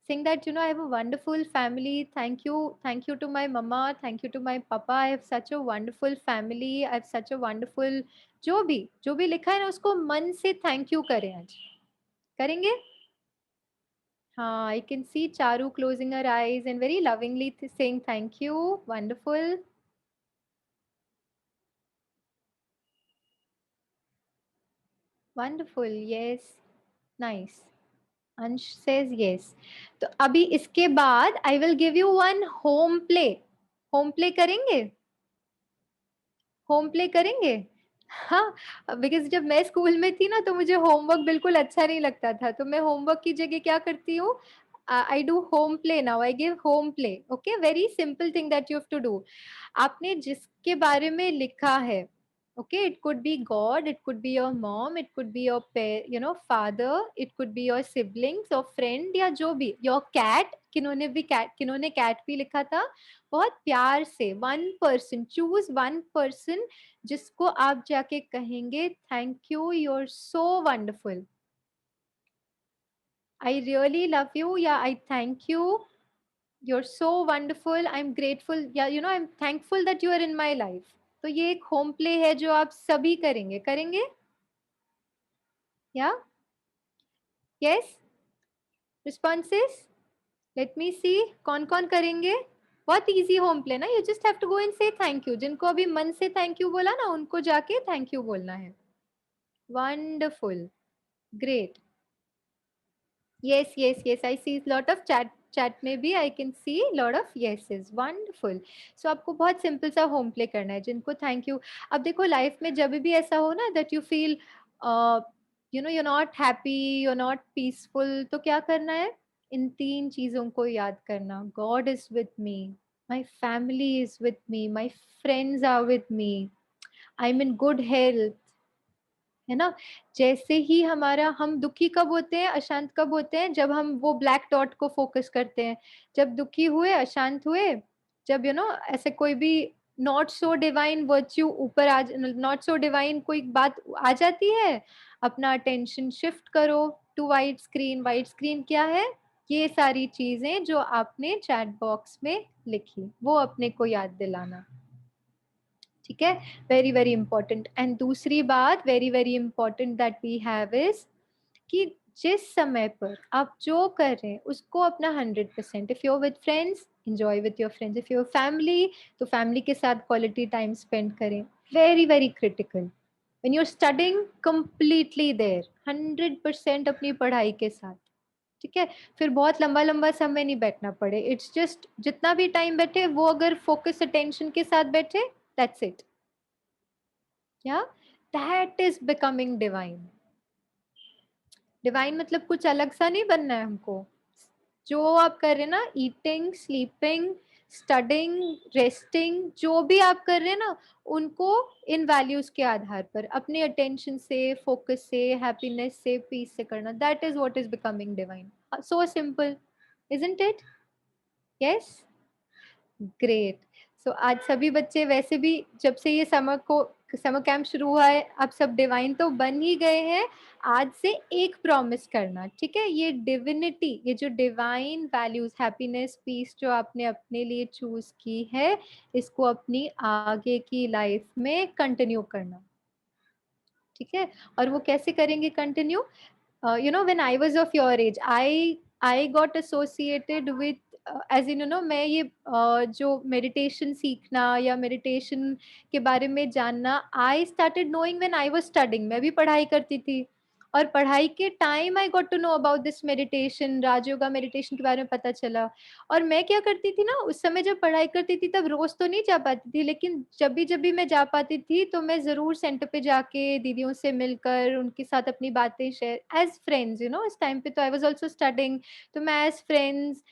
saying that I have a wonderful family, thank you to my mama, thank you to my papa, I have such a wonderful family, I have such a wonderful, जो भी लिखा है ना उसको मन से थैंक यू करें आज। करेंगे? हाँ, आई can C Charu closing her eyes and very lovingly saying thank you, wonderful, wonderful, yes, nice. अंश says yes. तो अभी इसके बाद I will give you one home play. Home play करेंगे? होम प्ले करेंगे? हाँ, बिकॉज जब मैं स्कूल में थी ना तो मुझे होमवर्क बिल्कुल अच्छा नहीं लगता था, तो मैं होमवर्क की जगह क्या करती हूँ, I do home play now, I give home play, okay. Very simple thing that you have to do. आपने जिसके बारे में लिखा है, okay, it could be God, it could be your mom, it could be your father, it could be your siblings or friend, या जो भी, your cat, किन्होंने cat भी लिखा था, बहुत प्यार से, one person, choose one person जिसको आप जाके कहेंगे thank you, you are so wonderful, I really love you, या I thank you, you're so wonderful, I'm grateful, yeah, I'm thankful that you are in my life, तो ये एक home play है जो आप सभी करेंगे, करेंगे? या? Yes? Responses? Let me see, कौन कौन करेंगे? बहुत इजी होम प्ले ना, you just have to go and say thank you. जिनको अभी मन से थैंक यू बोला ना, उनको जाके थैंक यू बोलना है। Wonderful, great. yes, I see lot of chat में भी I can see lot of yeses, wonderful। so आपको बहुत सिंपल सा होम प्ले करना है, जिनको थैंक यू। अब देखो लाइफ में जब भी ऐसा हो ना that you feel you know you not happy, you not peaceful, तो क्या करना है? इन 3 चीजों को याद करना। God is with me, my family is with me, my friends are with me, I am in good health, है ना? जैसे ही हमारा, हम दुखी कब होते हैं, अशांत कब होते हैं? जब हम वो ब्लैक डॉट को फोकस करते हैं। जब दुखी हुए, अशांत हुए, जब ऐसे कोई भी नॉट सो डिवाइन वर्च्यू ऊपर आ, नॉट सो डिवाइन कोई बात आ जाती है, अपना अटेंशन शिफ्ट करो to white screen. White screen क्या है? ये सारी चीजें जो आपने चैट बॉक्स में लिखी, वो अपने को याद दिलाना। ठीक है, वेरी वेरी इंपॉर्टेंट। एंड दूसरी बात very very important that we have is कि जिस समय पर आप जो कर रहे हैं उसको अपना 100%, if you with friends enjoy with your friends, if you family तो फैमिली के साथ क्वालिटी टाइम स्पेंड करें। Very very critical. When you are studying completely there 100% अपनी पढ़ाई के साथ। ठीक है, फिर बहुत लंबा लंबा समय नहीं बैठना पड़े, इट्स जस्ट जितना भी टाइम बैठे वो अगर फोकस अटेंशन के साथ बैठे, दैट्स इट। क्या? That is becoming divine. Divine मतलब कुछ अलग सा नहीं बनना है हमको। जो आप कर रहे हैं ना, ईटिंग, स्लीपिंग, स्टडिंग, रेस्टिंग, जो भी आप कर रहे हैं ना, उनको इन वैल्यूज के आधार पर अपने अटेंशन से, फोकस से, हैप्पीनेस से, पीस से करना, that is what is becoming divine. So simple, isn't it? Yes, great. So आज सभी बच्चे वैसे भी जब से ये समर कैंप शुरू हुआ है, आप सब डिवाइन तो बन ही गए हैं। आज से एक प्रॉमिस करना, ठीक है? ये डिविनिटी, ये जो डिवाइन वैल्यूज, हैप्पीनेस, पीस जो आपने अपने लिए चूज की है, इसको अपनी आगे की लाइफ में कंटिन्यू करना। ठीक है, और वो कैसे करेंगे continue? When I was of your age, I got associated with as in मैं ये जो मेडिटेशन सीखना या मेडिटेशन के बारे में जानना, I started knowing when I was studying. मैं भी पढ़ाई करती थी और पढ़ाई के time I got to know about this meditation, Rajyoga meditation के बारे में पता चला। और मैं क्या करती थी ना, उस समय जब पढ़ाई करती थी तब रोज तो नहीं जा पाती थी, लेकिन जब भी मैं जा पाती थी तो मैं जरूर सेंटर पे जाके दीदियों से मिलकर उनके साथ अपनी बातें शेयर एज फ्रेंड्स। इस टाइम पे तो आई वाज आल्सो स्टडिंग, तो मैं एज फ्रेंड्स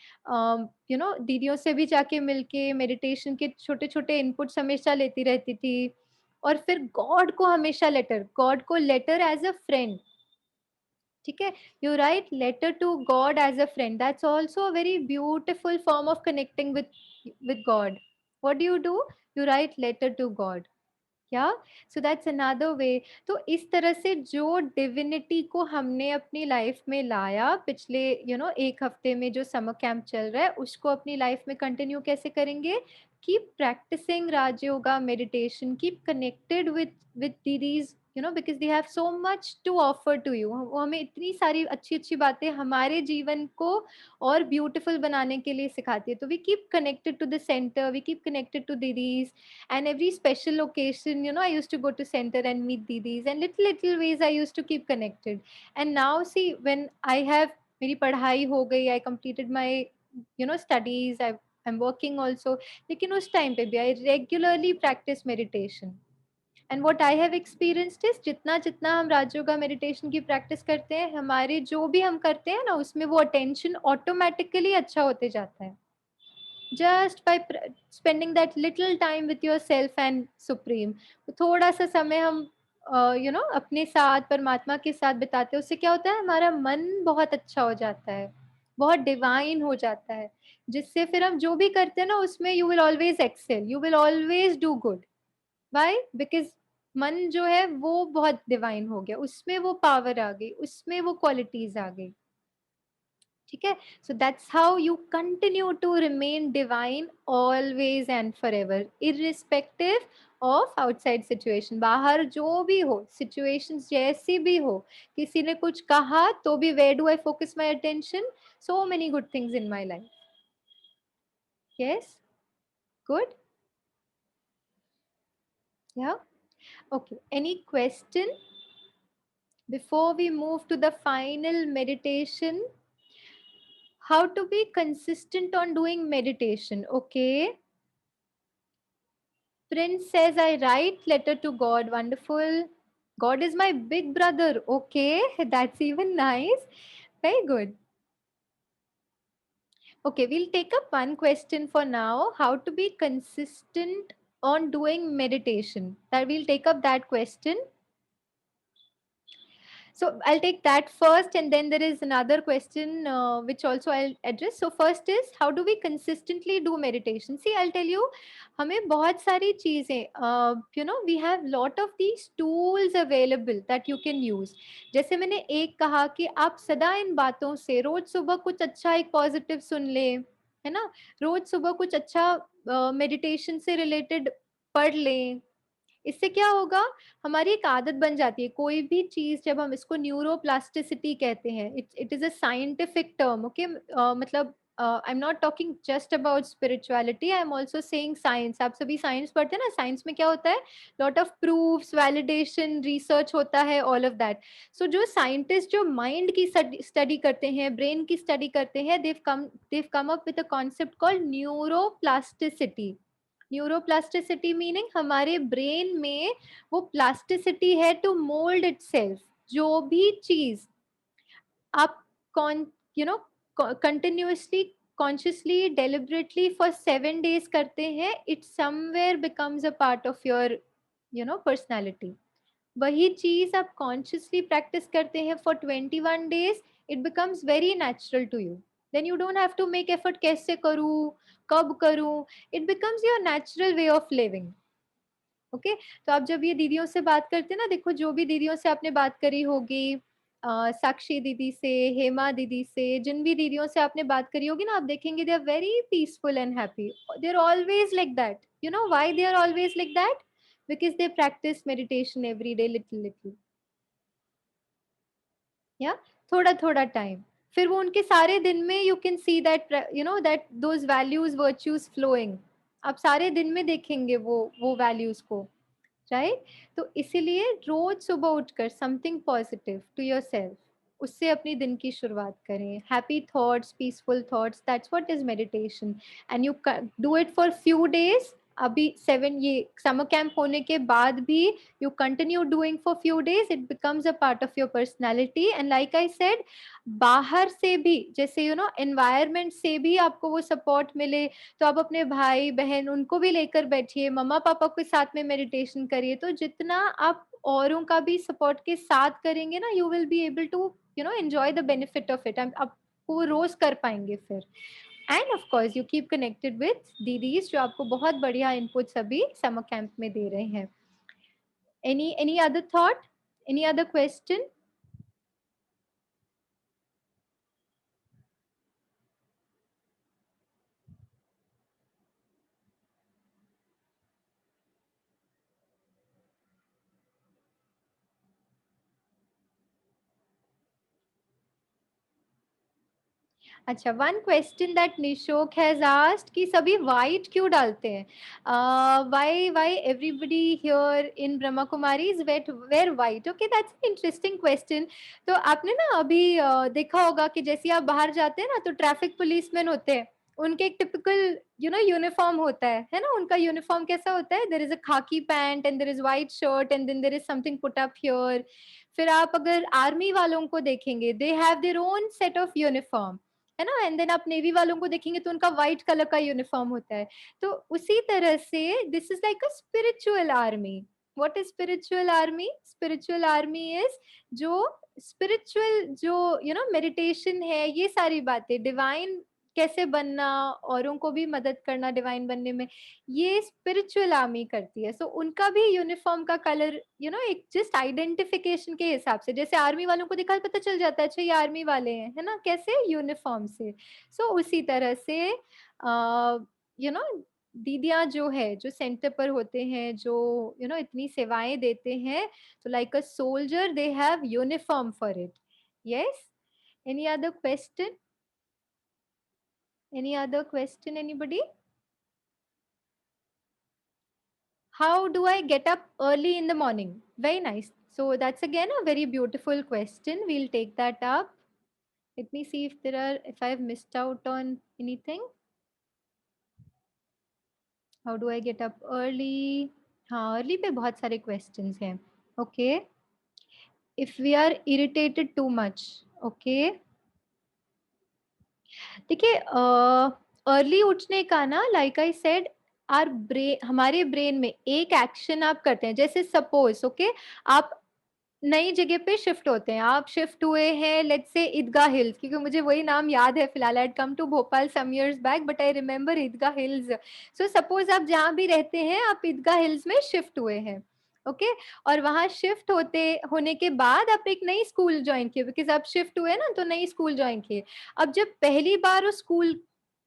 दीदियों से भी जाके मिलके मेडिटेशन के छोटे छोटे इनपुट्स हमेशा लेती रहती थी। और फिर गॉड को लेटर एज अ फ्रेंड। ठीक है, you write letter to God as a friend, that's also a very beautiful form of connecting with God. What do? You write letter to God. क्या? So that's another way. तो इस तरह से जो divinity को हमने अपनी लाइफ में लाया पिछले एक हफ्ते में जो समर कैंप चल रहा है, उसको अपनी लाइफ में कंटिन्यू कैसे करेंगे? Keep practicing Rajyoga meditation, keep connected with दीदीज, because they have so much to offer to you. वो हमें इतनी सारी अच्छी अच्छी बातें हमारे जीवन को और ब्यूटीफुल बनाने के लिए सिखाती है। तो we keep connected to the centre, we keep connected to दीदीज, and every special occasion I used to go to center and meet didis, and little ways I used to keep connected। and now see, when I have मेरी पढ़ाई हो गई, I completed my studies, I'm working also, लेकिन उस time पे भी I regularly practice meditation। And what I have experienced is, जितना जितना हम राजयोगा मेडिटेशन की प्रैक्टिस करते हैं, हमारे जो भी हम करते हैं ना, उसमें वो अटेंशन ऑटोमेटिकली अच्छा होते जाता है। just by spending that little time with yourself and supreme। थोड़ा सा समय हम अपने साथ परमात्मा के साथ बिताते हैं, उससे क्या होता है, हमारा मन बहुत अच्छा हो जाता है, बहुत डिवाइन हो जाता है, जिससे फिर हम जो भी करते हैं ना, उसमें you will always excel, you will always do good. Why? Because मन जो है वो बहुत डिवाइन हो गया, उसमें वो पावर आ गई, उसमें वो क्वालिटीज आ गई। ठीक है, so that's how you continue to remain divine always and forever, irrespective of outside situation, बाहर जो भी हो, सिचुएशंस जैसी भी हो, किसी ने कुछ कहा तो भी where do I focus my attention? So many good things in my life. Yes, good. Yeah. Okay. Any question before we move to the final meditation? How to be consistent on doing meditation? Okay. Prince says, I write letter to God. Wonderful. God is my big brother. Okay. That's even nice. Very good. Okay. We'll take up one question for now. How to be consistent on doing meditation. That we'll take up that question. So I'll take that first, and then there is another question which also I'll address. So first is, how do we consistently do meditation? See, I'll tell you, हमें बहुत सारी चीजें, we have lot of these tools available that you can use. जैसे मैंने एक कहा कि आप सदा इन बातों से रोज सुबह कुछ अच्छा एक पॉजिटिव सुन ले, है ना, रोज सुबह कुछ अच्छा मेडिटेशन से रिलेटेड पढ़ लें. इससे क्या होगा, हमारी एक आदत बन जाती है. कोई भी चीज जब हम इसको न्यूरोप्लास्टिसिटी कहते हैं, it is a scientific term. Okay, मतलब I am not talking just about spirituality, I am also saying science. आप सभी साइंस पढ़ते हैं ना, साइंस में क्या होता है, lot of proofs, validation, research होता है, ऑल ऑफ दैट. सो जो साइंटिस्ट जो माइंड की स्टडी करते हैं, ब्रेन की स्टडी करते हैं, they've come up with a concept called neuroplasticity. Neuroplasticity meaning हमारे ब्रेन में वो प्लास्टिसिटी है टू मोल्ड इटसेल्फ. जो भी चीज आप कौन you know continuously, consciously, deliberately for 7 days करते हैं, it somewhere becomes a part of your personality. वही चीज आप कॉन्शियसली प्रैक्टिस करते हैं for 21 days, it becomes very natural to you. Then you don't have to make effort, कैसे करूं, कब करूं. It becomes your natural way of living. Okay, तो आप जब ये दीदियों से बात करते हैं ना, देखो जो भी दीदियों से आपने बात करी होगी, साक्षी दीदी से, हेमा दीदी से, जिन भी दीदियों से आपने बात करी होगी ना, आप देखेंगे they are very peaceful and happy. They are always like that. You know why they are always like that? Because they practice meditation every day, little. या थोड़ा थोड़ा टाइम, फिर वो उनके सारे दिन में you can see that that those values, virtues flowing. आप सारे दिन में देखेंगे वो वैल्यूज को, राइट? तो इसीलिए रोज सुबह उठकर something positive to your self, उससे अपनी दिन की शुरुआत करें. Happy thoughts, peaceful thoughts, that's what is meditation. And you do it for few days. अभी 7, ये समर कैंप होने के बाद भी you continue doing for few days, it becomes a part of your personality. And like I said, बाहर से भी, जैसे environment से भी आपको वो support मिले, तो आप अपने भाई बहन उनको भी लेकर बैठिए, मम्मा पापा के साथ में मेडिटेशन करिए. तो जितना आप औरों का भी सपोर्ट के साथ करेंगे ना, you will be able to enjoy the benefit of it. आपको वो रोज कर पाएंगे फिर. And of course you keep connected with दीदीज जो आपको बहुत बढ़िया इनपुट्स अभी समर कैंप में दे रहे हैं. Any other thought? Any other question? अच्छा, one question that Nishok has asked कि सभी वाइट क्यों डालते हैं? Why everybody here in Brahma Kumaris wear white? Okay, that's an interesting question. तो आपने ना अभी देखा होगा कि जैसे आप बाहर जाते हैं ना, तो ट्रैफिक पुलिसमैन होते हैं, उनके एक टिपिकल यूनिफॉर्म होता है ना. उनका यूनिफॉर्म कैसा होता है? There is a khaki pant and there is white shirt and then there is something put up here. फिर आप अगर आर्मी वालों को देखेंगे, they have their own set of uniform, है ना. एंड देन आप नेवी वालों को देखेंगे तो उनका व्हाइट कलर का यूनिफॉर्म होता है. तो उसी तरह से this is like a spiritual army. What is spiritual army? Spiritual army is जो स्पिरिचुअल जो मेडिटेशन है, ये सारी बातें, डिवाइन कैसे बनना, औरों को भी मदद करना डिवाइन बनने में, ये स्पिरिचुअल आर्मी करती है. सो उनका भी यूनिफॉर्म का कलर एक जस्ट आइडेंटिफिकेशन के हिसाब से, जैसे आर्मी वालों को दिखा पता चल जाता है अच्छा ये आर्मी वाले हैं, है ना, कैसे यूनिफॉर्म से. सो उसी तरह से दीदियाँ जो है, जो सेंटर पर होते हैं, जो इतनी सेवाएँ देते हैं, तो like a soldier they have uniform for it. Yes? Any other question? Any other question anybody? How do I get up early in the morning? Very nice. So that's again a very beautiful question. We'll take that up. Let me see if I've missed out on anything. How do I get up early? हाँ, early पे बहुत सारे questions हैं. Okay. If we are irritated too much. Okay. देखिए early उठने का ना, like I said, our brain, हमारे ब्रेन में एक एक्शन आप करते हैं, जैसे सपोज ओके आप नई जगह पे शिफ्ट होते हैं, आप शिफ्ट हुए हैं लेट्स से ईदगाह हिल्स, क्योंकि मुझे वही नाम याद है फिलहाल, I come to Bhopal some years back but I remember Idgah Hills. So suppose आप जहाँ भी रहते हैं, आप ईदगाह हिल्स में शिफ्ट हुए हैं, ओके और वहां शिफ्ट होने के बाद आप एक नई स्कूल ज्वाइन किए, बिकॉज आप शिफ्ट हुए ना, तो नई स्कूल ज्वाइन किए। अब जब पहली बार उस स्कूल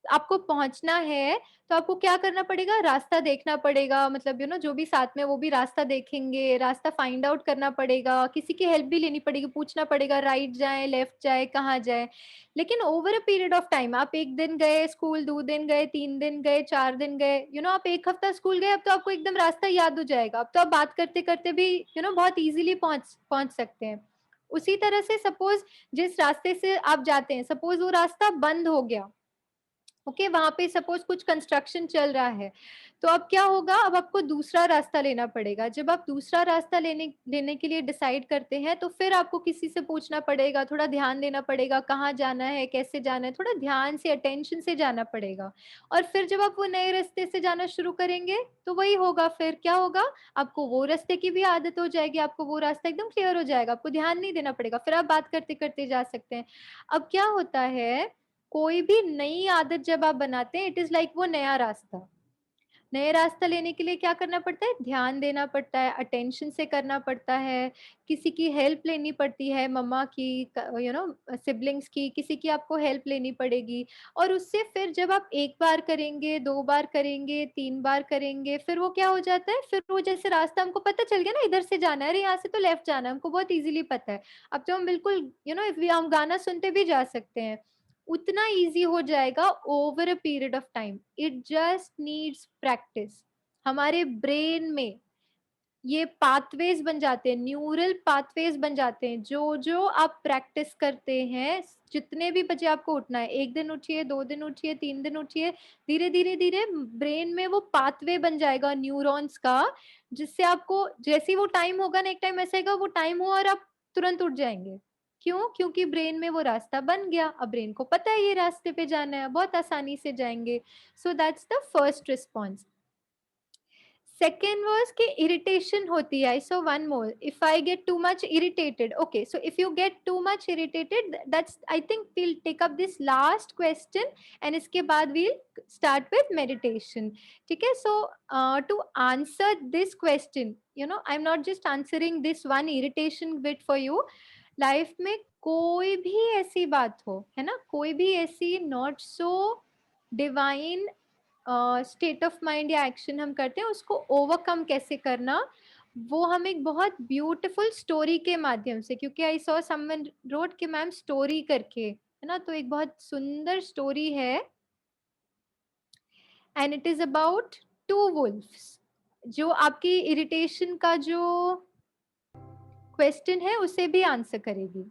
आपको पहुंचना है, तो आपको क्या करना पड़ेगा, रास्ता देखना पड़ेगा, मतलब जो भी साथ में वो भी रास्ता देखेंगे, रास्ता फाइंड आउट करना पड़ेगा, किसी की हेल्प भी लेनी पड़ेगी, पूछना पड़ेगा राइट जाए लेफ्ट जाए कहाँ जाए। लेकिन over a period of time, आप एक दिन गए स्कूल, 2 दिन गए, 3 दिन गए, 4 दिन गए, आप एक हफ्ता स्कूल गए, अब तो आपको एकदम रास्ता याद हो जाएगा, अब तो आप बात करते करते भी बहुत इजीली पहुंच पहुंच सकते हैं। उसी तरह से सपोज जिस रास्ते से आप जाते हैं, सपोज वो रास्ता बंद हो गया, ओके वहां पे सपोज कुछ कंस्ट्रक्शन चल रहा है, तो अब क्या होगा, अब आपको दूसरा रास्ता लेना पड़ेगा। जब आप दूसरा रास्ता लेने लेने के लिए डिसाइड करते हैं, तो फिर आपको किसी से पूछना पड़ेगा, थोड़ा ध्यान देना पड़ेगा, कहाँ जाना है, कैसे जाना है, थोड़ा ध्यान से अटेंशन से जाना पड़ेगा। और फिर जब आप वो नए रास्ते से जाना शुरू करेंगे, तो वही होगा, फिर क्या होगा, आपको वो रास्ते की भी आदत हो जाएगी, आपको वो रास्ता एकदम क्लियर हो जाएगा, आपको ध्यान नहीं देना पड़ेगा, फिर आप बात करते करते जा सकते हैं। अब क्या होता है, कोई भी नई आदत जब आप बनाते हैं, इट इज लाइक वो नया रास्ता। नए रास्ता लेने के लिए क्या करना पड़ता है, ध्यान देना पड़ता है, अटेंशन से करना पड़ता है, किसी की हेल्प लेनी पड़ती है, मम्मा की, सिबलिंग्स की, किसी की आपको हेल्प लेनी पड़ेगी। और उससे फिर जब आप एक बार करेंगे, 2 बार करेंगे, 3 बार करेंगे, फिर वो क्या हो जाता है, फिर वो जैसे रास्ता हमको पता चल गया ना, इधर से जाना है, अरे यहाँ से तो लेफ्ट जाना है, हमको बहुत इजीली पता है। अब तो हम बिल्कुल हम गाना सुनते भी जा सकते हैं, उतना इजी हो जाएगा over a period of time. It just needs practice. हमारे ब्रेन में ये पाथवेज बन जाते हैं, न्यूरल पाथवेज बन जाते हैं, जो जो आप प्रैक्टिस करते हैं, जितने भी बजे आपको उठना है, 1 दिन उठिए, 2 दिन उठिए, 3 दिन उठिए, धीरे धीरे धीरे ब्रेन में वो पाथवे बन जाएगा न्यूरॉन्स का, जिससे आपको जैसे ही वो टाइम होगा ना, एक टाइम ऐसा होगा वो टाइम हो और आप तुरंत उठ जाएंगे। क्यों? क्योंकि ब्रेन में वो रास्ता बन गया, अब ब्रेन को पता है ये रास्ते पे जाना है, बहुत आसानी से जाएंगे। So that's the first response. Second was कि irritation होती है. I saw one more. If I get too much irritated. Okay, so if you get too much irritated, that's, I think we'll take up this last question and इसके बाद we'll start with meditation. ठीक है? So to answer this question, I'm not just answering this one irritation bit for you. Life में कोई भी ऐसी बात हो, है ना, कोई भी ऐसी not so divine state of mind या एक्शन हम करते हैं, उसको ओवरकम कैसे करना, वो हम एक बहुत ब्यूटीफुल स्टोरी के माध्यम से, क्योंकि आई सॉ समवन रोट कि मैम स्टोरी करके, है ना, तो एक बहुत सुंदर स्टोरी है and it is about 2 wolves, जो आपकी इरिटेशन का जो क्वेश्चन है उसे भी आंसर करेगी।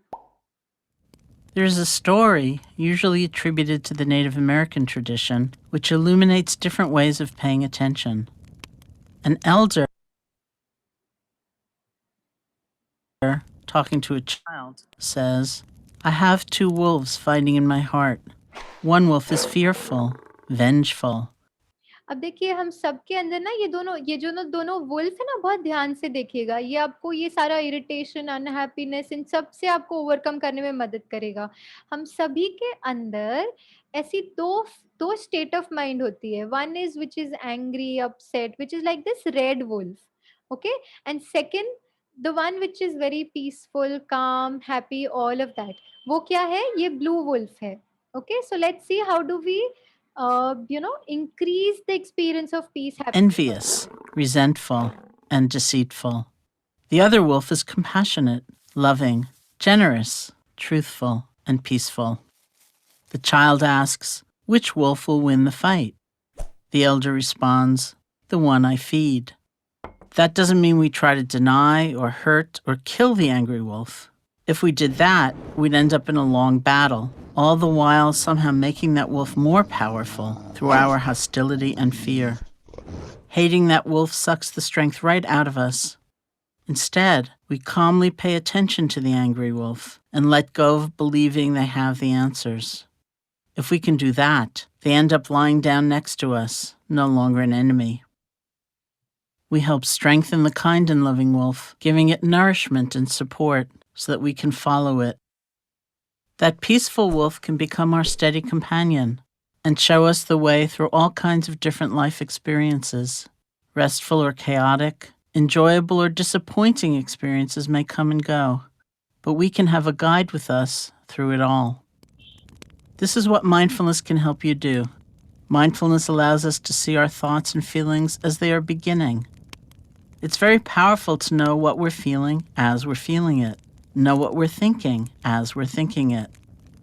There's a story, usually attributed to the Native American tradition, which illuminates different ways of paying attention. An elder talking to a child says, "I have 2 wolves fighting in my heart. One wolf is fearful, vengeful." अब देखिए हम सबके अंदर ना ये जो दोनों wolf है ना, बहुत ध्यान से देखिएगा, ये आपको ये सारा इरिटेशन, अनहैप्पीनेस, इन सब से आपको ओवरकम करने में मदद करेगा। हम सभी के अंदर ऐसी दो दो स्टेट ऑफ माइंड होती है, one is which is angry, upset, which is like this red wolf, okay, and second the one which is very peaceful, calm, happy, all of that, वो क्या है, ये ब्लू वुल्फ है। Okay, so let's see how do we increase the experience of peace, happiness. Envious, resentful, and deceitful. The other wolf is compassionate, loving, generous, truthful, and peaceful. The child asks, which wolf will win the fight? The elder responds, the one I feed. That doesn't mean we try to deny or hurt or kill the angry wolf. If we did that, we'd end up in a long battle, all the while somehow making that wolf more powerful through our hostility and fear. Hating that wolf sucks the strength right out of us. Instead, we calmly pay attention to the angry wolf and let go of believing they have the answers. If we can do that, they end up lying down next to us, no longer an enemy. We help strengthen the kind and loving wolf, giving it nourishment and support so that we can follow it. That peaceful wolf can become our steady companion and show us the way through all kinds of different life experiences. Restful or chaotic, enjoyable or disappointing experiences may come and go, but we can have a guide with us through it all. This is what mindfulness can help you do. Mindfulness allows us to see our thoughts and feelings as they are beginning. It's very powerful to know what we're feeling as we're feeling it, know what we're thinking as we're thinking it.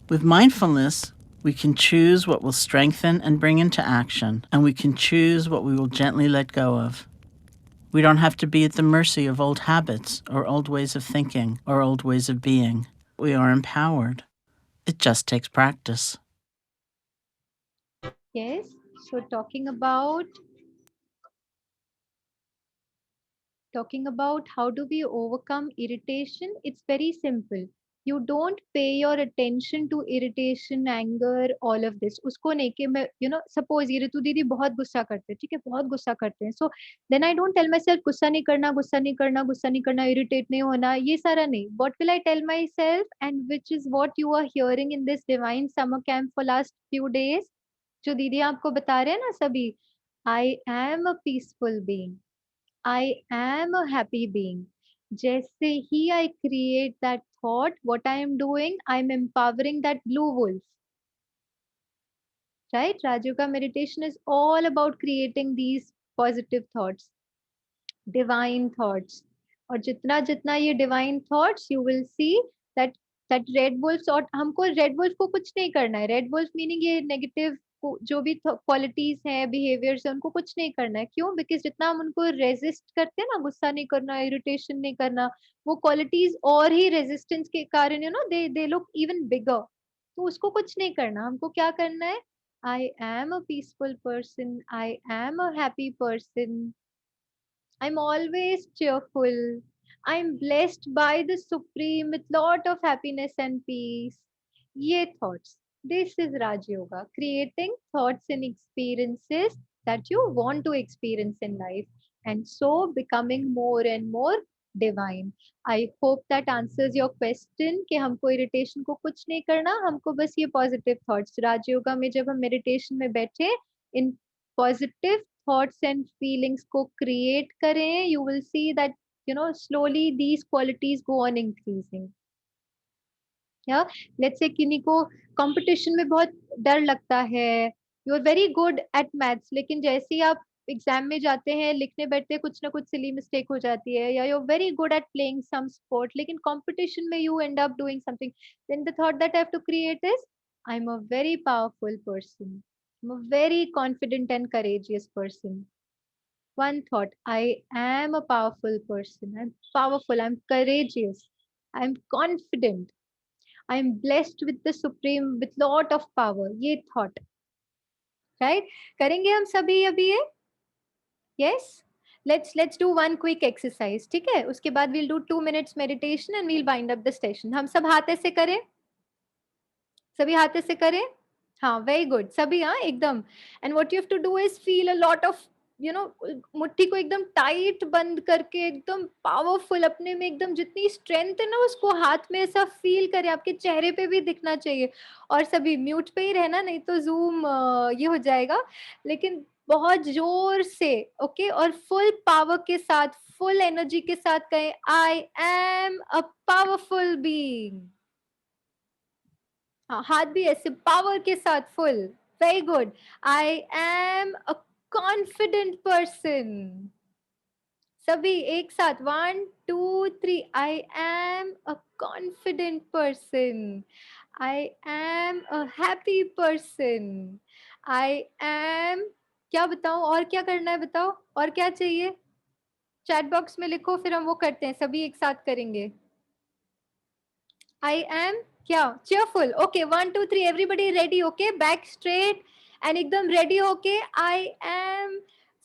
With mindfulness, we can choose what will strengthen and bring into action, and we can choose what we will gently let go of. We don't have to be at the mercy of old habits or old ways of thinking or old ways of being. We are empowered. It just takes practice. Yes. So talking about how do we overcome irritation, it's very simple. You don't pay your attention to irritation, anger, all of this. उसको नहीं कि मैं suppose ये ऋतु दीदी बहुत गुस्सा करते हैं, ठीक है, बहुत गुस्सा करते हैं. So then I don't tell myself गुस्सा नहीं करना, गुस्सा नहीं करना, गुस्सा नहीं करना, irritate नहीं होना, ये सारा नहीं. What will I tell myself, and which is what you are hearing in this divine summer camp for last few days, जो दीदी आपको बता रहे हैं ना सभी, I am a peaceful being. I am a happy being. जैसे ही I create that thought, what I am doing, I'm empowering that blue wolf. Right? Rajoga meditation is all about creating these positive thoughts, divine thoughts. और जितना जितना ये divine thoughts, you will see that red wolves, और हमको red wolf को कुछ नहीं करना है. Red wolf meaning ये negative जो भी क्वालिटीज हैं, बिहेवियर्स है, उनको कुछ नहीं करना है. क्यों? बिकॉज जितना हम उनको रेजिस्ट करते हैं ना, गुस्सा नहीं करना, इरिटेशन नहीं करना, वो क्वालिटीज और ही रेजिस्टेंस के कारण दे लुक इवन बिगर. तो उसको कुछ नहीं करना. हमको क्या करना है? आई am a peaceful person, I am a happy person, I'm always cheerful. I'm blessed by the Supreme with lot of happiness and peace. Ye thoughts. This is Raj Yoga, creating thoughts and experiences that you want to experience in life, and so becoming more and more divine. I hope that answers your question कि हमको irritation को कुछ नहीं करना, हमको बस ये positive thoughts. राज योगा में जब हम meditation में बैठे, in positive thoughts and feelings को create करें, you will see that slowly these qualities go on increasing. या let's say किन्हीं को competition में बहुत डर लगता है, you are very good at maths, लेकिन जैसे ही आप एग्जाम में जाते हैं, लिखने बैठते हैं, कुछ ना कुछ सिली मिस्टेक हो जाती है, या you're very good at playing some sport, लेकिन competition में you end up doing something. Then the thought that I have to create is, I'm a very powerful person. I'm a very confident and courageous person. One thought, I am a powerful person. I'm powerful. I'm courageous. I'm confident. I'm blessed with the supreme, with lot of power. ये thought, right? करेंगे हम सभी अभी ये? Yes? Let's do one quick exercise. ठीक है? उसके बाद we'll do 2 minutes meditation and we'll wind up the session. हम सब हाथ ऐसे करें? सभी हाथ ऐसे करें? हाँ, very good. सभी हाँ एकदम. And what you have to do is feel a lot of मुट्ठी को एकदम टाइट बंद करके एकदम पावरफुल, अपने में एकदम जितनी स्ट्रेंथ है ना, उसको हाथ में ऐसा फील करें, आपके चेहरे पे भी दिखना चाहिए. और सभी म्यूट पे ही रहना, नहीं तो जूम ये हो जाएगा. लेकिन बहुत जोर से, ओके, और फुल पावर के साथ, फुल एनर्जी के साथ कहें, आई एम अ पावरफुल बीइंग. हाँ, हाथ भी ऐसे पावर के साथ full Very good. I am a confident person. सभी एक साथ 1 2 3 I am a confident person. I am a happy person. I am क्या बताऊं और क्या करना है बताओ और क्या चाहिए चैट बॉक्स में लिखो फिर हम वो करते हैं सभी एक साथ करेंगे I am क्या cheerful okay 1 2 3 everybody ready okay back straight and एकदम ready होके I am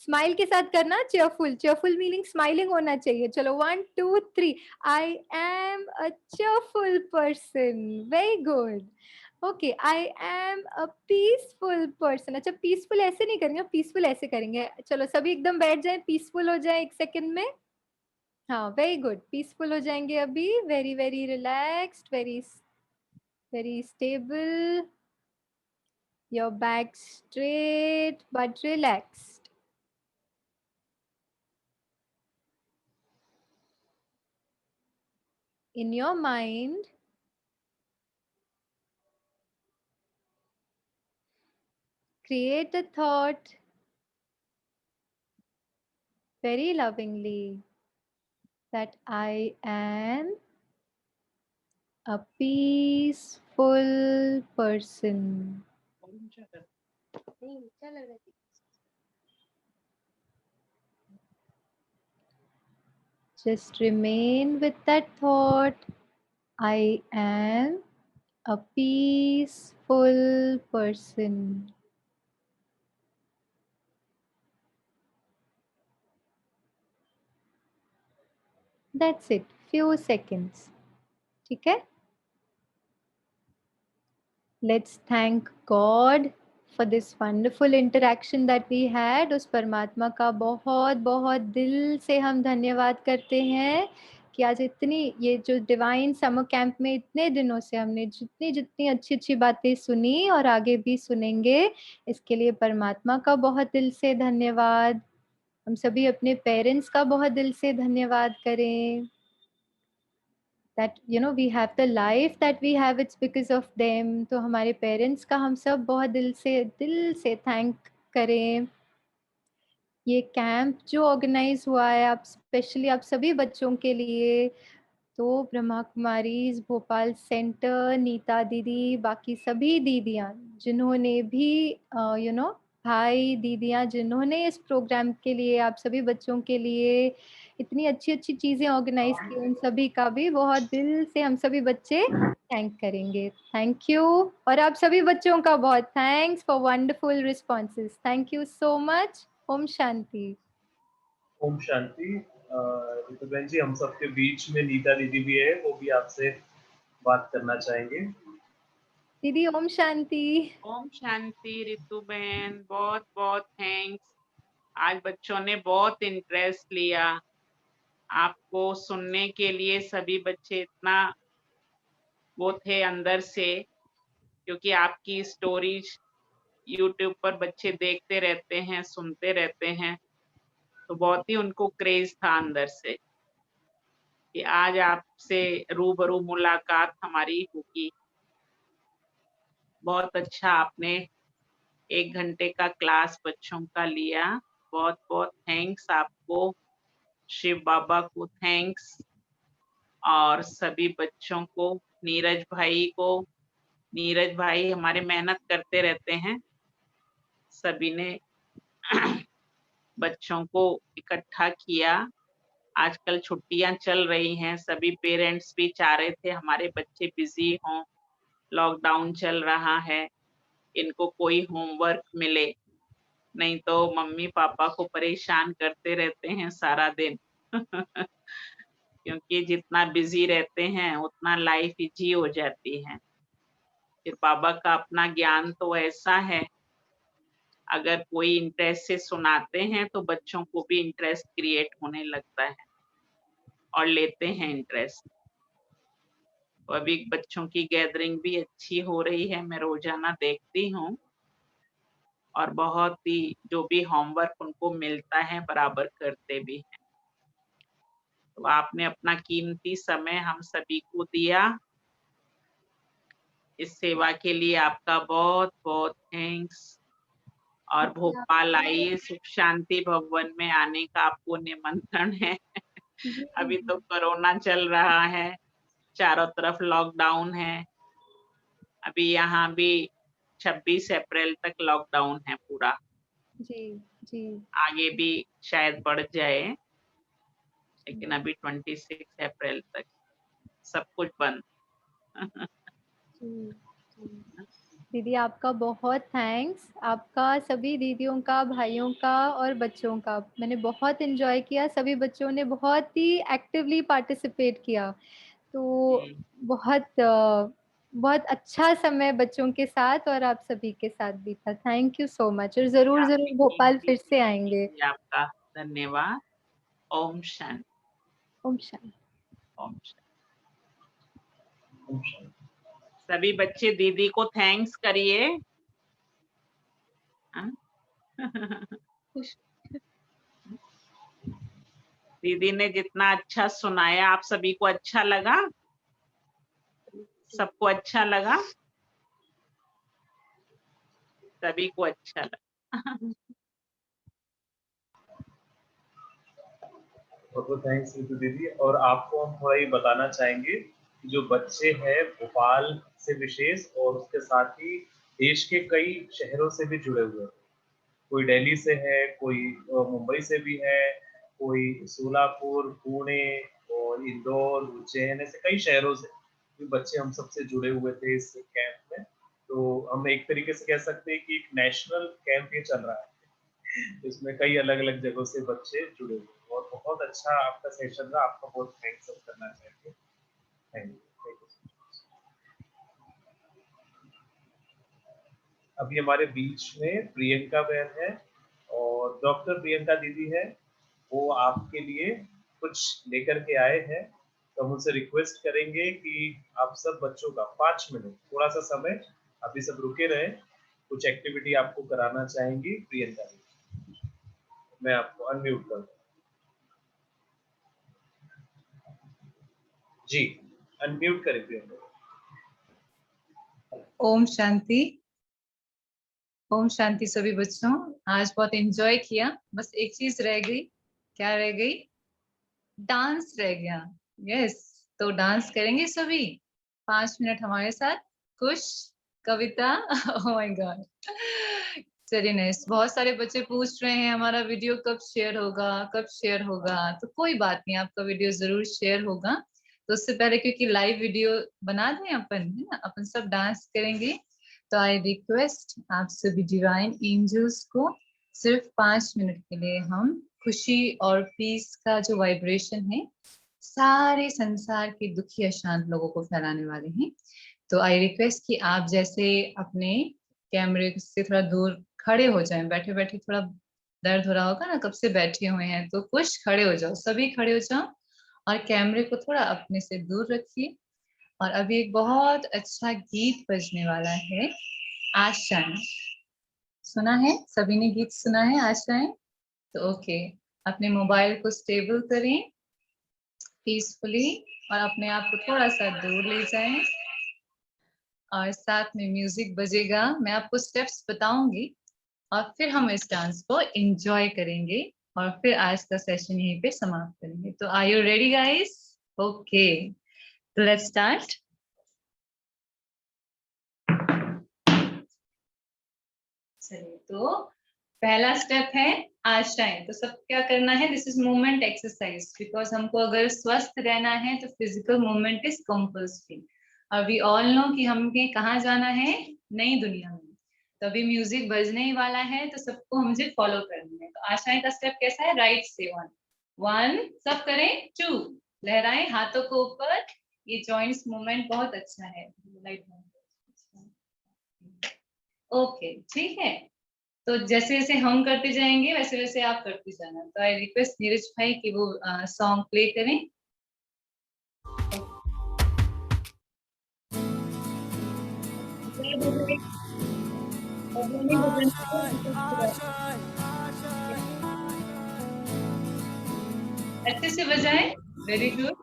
स्माइल के साथ करना cheerful मीनिंग स्माइलिंग होना चाहिए चलो 1 2 3 I am a cheerful person very good okay I am a peaceful person अच्छा peaceful ऐसे नहीं करेंगे peaceful ऐसे करेंगे चलो सभी एकदम बैठ जाएं peaceful हो जाए एक सेकंड में हाँ वेरी गुड पीसफुल हो जाएंगे अभी very very relaxed very stable your back straight but relaxed in your mind create a thought very lovingly that I am a peaceful person. Just remain with that thought. I am a peaceful person. That's it. Few seconds. ठीक है? Let's thank God for this wonderful interaction that we had. उस परमात्मा का बहुत बहुत दिल से हम धन्यवाद करते हैं कि आज इतनी ये जो डिवाइन समर कैंप में इतने दिनों से हमने जितनी जितनी अच्छी अच्छी बातें सुनी और आगे भी सुनेंगे इसके लिए परमात्मा का बहुत दिल से धन्यवाद हम सभी अपने पेरेंट्स का बहुत दिल से धन्यवाद करें that we have the life that we have it's because of them तो हमारे पेरेंट्स का हम सब बहुत दिल से थैंक करें ये कैंप जो ऑर्गेनाइज हुआ है आप स्पेशली आप सभी बच्चों के लिए तो ब्रह्मा कुमारीज भोपाल सेंटर नीता दीदी बाकी सभी दीदियां जिन्होंने भी भाई दीदियां जिन्होंने इस प्रोग्राम के लिए आप सभी बच्चों के लिए इतनी अच्छी अच्छी चीजें ऑर्गेनाइज की उन सभी का भी बहुत दिल से हम सभी बच्चे थैंक करेंगे थैंक यू और आप सभी बच्चों का बहुत thanks for wonderful responses thank you so much ओम शांति ओम शांति। रितु बहन जी, हम सबके बीच में नीता दीदी भी है, वो भी आपसे बात करना चाहेंगे। दीदी ओम शांति ओम शांति रितु बहन बहुत बहुत थैंक्स आज बच्चों ने बहुत इंटरेस्ट लिया आपको सुनने के लिए सभी बच्चे इतना वो थे अंदर से क्योंकि आपकी स्टोरीज यूट्यूब पर बच्चे देखते रहते हैं सुनते रहते हैं तो बहुत ही उनको क्रेज था अंदर से कि आज आपसे रूबरू मुलाकात हमारी होगी बहुत अच्छा आपने 1 घंटे का क्लास बच्चों का लिया बहुत बहुत थैंक्स आपको शिव बाबा को थैंक्स और सभी बच्चों को नीरज भाई हमारे मेहनत करते रहते हैं सभी ने बच्चों को इकट्ठा किया आजकल छुट्टियां चल रही हैं सभी पेरेंट्स भी चाह रहे थे हमारे बच्चे बिजी हों लॉकडाउन चल रहा है इनको कोई होमवर्क मिले नहीं तो मम्मी पापा को परेशान करते रहते हैं सारा दिन क्योंकि जितना बिजी रहते हैं उतना लाइफ इजी हो जाती है फिर बाबा का अपना ज्ञान तो ऐसा है अगर कोई इंटरेस्ट से सुनाते हैं तो बच्चों को भी इंटरेस्ट क्रिएट होने लगता है और लेते हैं इंटरेस्ट तो अभी बच्चों की गैदरिंग भी अच्छी हो रही है मैं रोजाना देखती हूँ और बहुत ही जो भी होमवर्क उनको मिलता है बराबर करते भी हैं तो आपने अपना कीमती समय हम सभी को दिया इस सेवा के लिए आपका बहुत बहुत थैंक्स। और भोपाल आइए, सुख शांति भवन में आने का आपको निमंत्रण है। जी, अभी तो कोरोना चल रहा है, चारों तरफ लॉकडाउन है। अभी यहाँ भी 26 अप्रैल तक लॉकडाउन है पूरा, जी, जी, आगे भी शायद बढ़ जाए, लेकिन अभी 26 अप्रैल तक सब कुछ बंद। जी, जी। दीदी आपका बहुत थैंक्स। आपका सभी दीदियों का, भाइयों का और बच्चों का मैंने बहुत एंजॉय किया। सभी बच्चों ने बहुत ही एक्टिवली पार्टिसिपेट किया। तो जी, बहुत अच्छा समय बच्चों के साथ और आप सभी के साथ भी था। थैंक यू सो मच और ज़रूर आपकी ज़रूर भोपाल कीमती फिर से समय के आएँगे। लिए आपका धन्यवाद। ओम शांति। ओम शांति। ओम शांति। सभी बच्चे दीदी को थैंक्स करिए। हाँ? खुश दीदी ने जितना अच्छा सुनाया, आप सभी को अच्छा लगा? सबको अच्छा लगा? सभी को अच्छा लगा। बहुत बहुत थैंक्स रितु दीदी। और आपको हम थोड़ा ये बताना चाहेंगे कि जो बच्चे हैं भोपाल से विशेष और उसके साथ ही देश के कई शहरों से भी जुड़े हुए हैं। कोई दिल्ली से है, कोई मुंबई से भी है, कोई सोलापुर, पुणे और इंदौर, उज्जैन, ऐसे कई शहरों से भी बच्चे हम सबसे जुड़े हुए थे इस कैंप में। तो हम एक तरीके से कह सकते हैं कि एक नेशनल कैंप ये चल रहा है। इसमें कई अलग अलग जगहों से बच्चे जुड़े हुए हैं और बहुत अच्छा आपका सेशन रहा। आपका बहुत थैंक्स करना चाहेंगे। Thank you. अभी हमारे बीच में प्रियंका बहन है और डॉक्टर प्रियंका दीदी है। वो आपके लिए कुछ लेकर के आए हैं। तो हम उनसे रिक्वेस्ट करेंगे कि आप सब बच्चों का 5 मिनट थोड़ा सा समय अभी सब रुके रहे। कुछ एक्टिविटी आपको कराना चाहेंगी प्रियंका दीदी। मैं आपको अनम्यूट कर दूं। जी, अनम्यूट करें प्रियंका। ओम शांति। ओम शांति सभी बच्चों। आज बहुत एंजॉय किया। बस एक चीज रह गई। क्या रह गई? डांस रह गया। यस, तो डांस करेंगे सभी 5 मिनट हमारे साथ। खुश, कविता। Oh my God. चलिए नाइस। बहुत सारे बच्चे पूछ रहे हैं हमारा वीडियो कब शेयर होगा, कब शेयर होगा। तो कोई बात नहीं, आपका वीडियो जरूर शेयर होगा। तो उससे पहले क्योंकि लाइव वीडियो बना दें अपन, है ना, अपन सब डांस करेंगे। तो आई रिक्वेस्ट आप सभी डिवाइन एंजल्स को सिर्फ 5 मिनट के लिए हम खुशी और पीस का जो वाइब्रेशन है सारे संसार के दुखी अशांत लोगों को फैलाने वाले हैं। तो आई रिक्वेस्ट कि आप जैसे अपने कैमरे से थोड़ा दूर खड़े हो जाएं। बैठे बैठे थोड़ा दर्द हो रहा होगा ना, कब से बैठे हुए हैं, तो कुछ खड़े हो जाओ, सभी खड़े हो जाओ और कैमरे को थोड़ा अपने से दूर रखिए। और अभी एक बहुत अच्छा गीत बजने वाला है, आशाएं। सुना है? सभी ने गीत सुना है आशाएं? तो ओके, अपने मोबाइल को स्टेबल करें पीसफुली और अपने आप को थोड़ा सा दूर ले जाएं। और साथ में म्यूजिक बजेगा, मैं आपको स्टेप्स बताऊंगी और फिर हम इस डांस को एंजॉय करेंगे और फिर आज का सेशन यहीं पे समाप्त करेंगे। तो are you ready guys? Okay, तो लेट्स स्टार्ट। चलिए, तो पहला स्टेप है आशाएं। तो सब क्या करना है? This is movement exercise, because हमको अगर स्वस्थ रहना है तो फिजिकल मूवमेंट इज कंपल्सरी। और वी ऑल नो कि हमें कहाँ जाना है? नई दुनिया में। तो अभी म्यूजिक बजने ही वाला है, तो सबको मुझे फॉलो करना है। तो आशाएं का स्टेप कैसा है? राइट से 1 1, सब करें। 2, लहराएं हाथों को ऊपर। ये जॉइंट्स मूवमेंट बहुत अच्छा है। ओके, ठीक है। तो जैसे जैसे हम करते जाएंगे वैसे वैसे आप करते जाना। तो आई रिक्वेस्ट नीरज भाई कि वो सॉन्ग प्ले करें। अच्छे से बजाएं। Very good.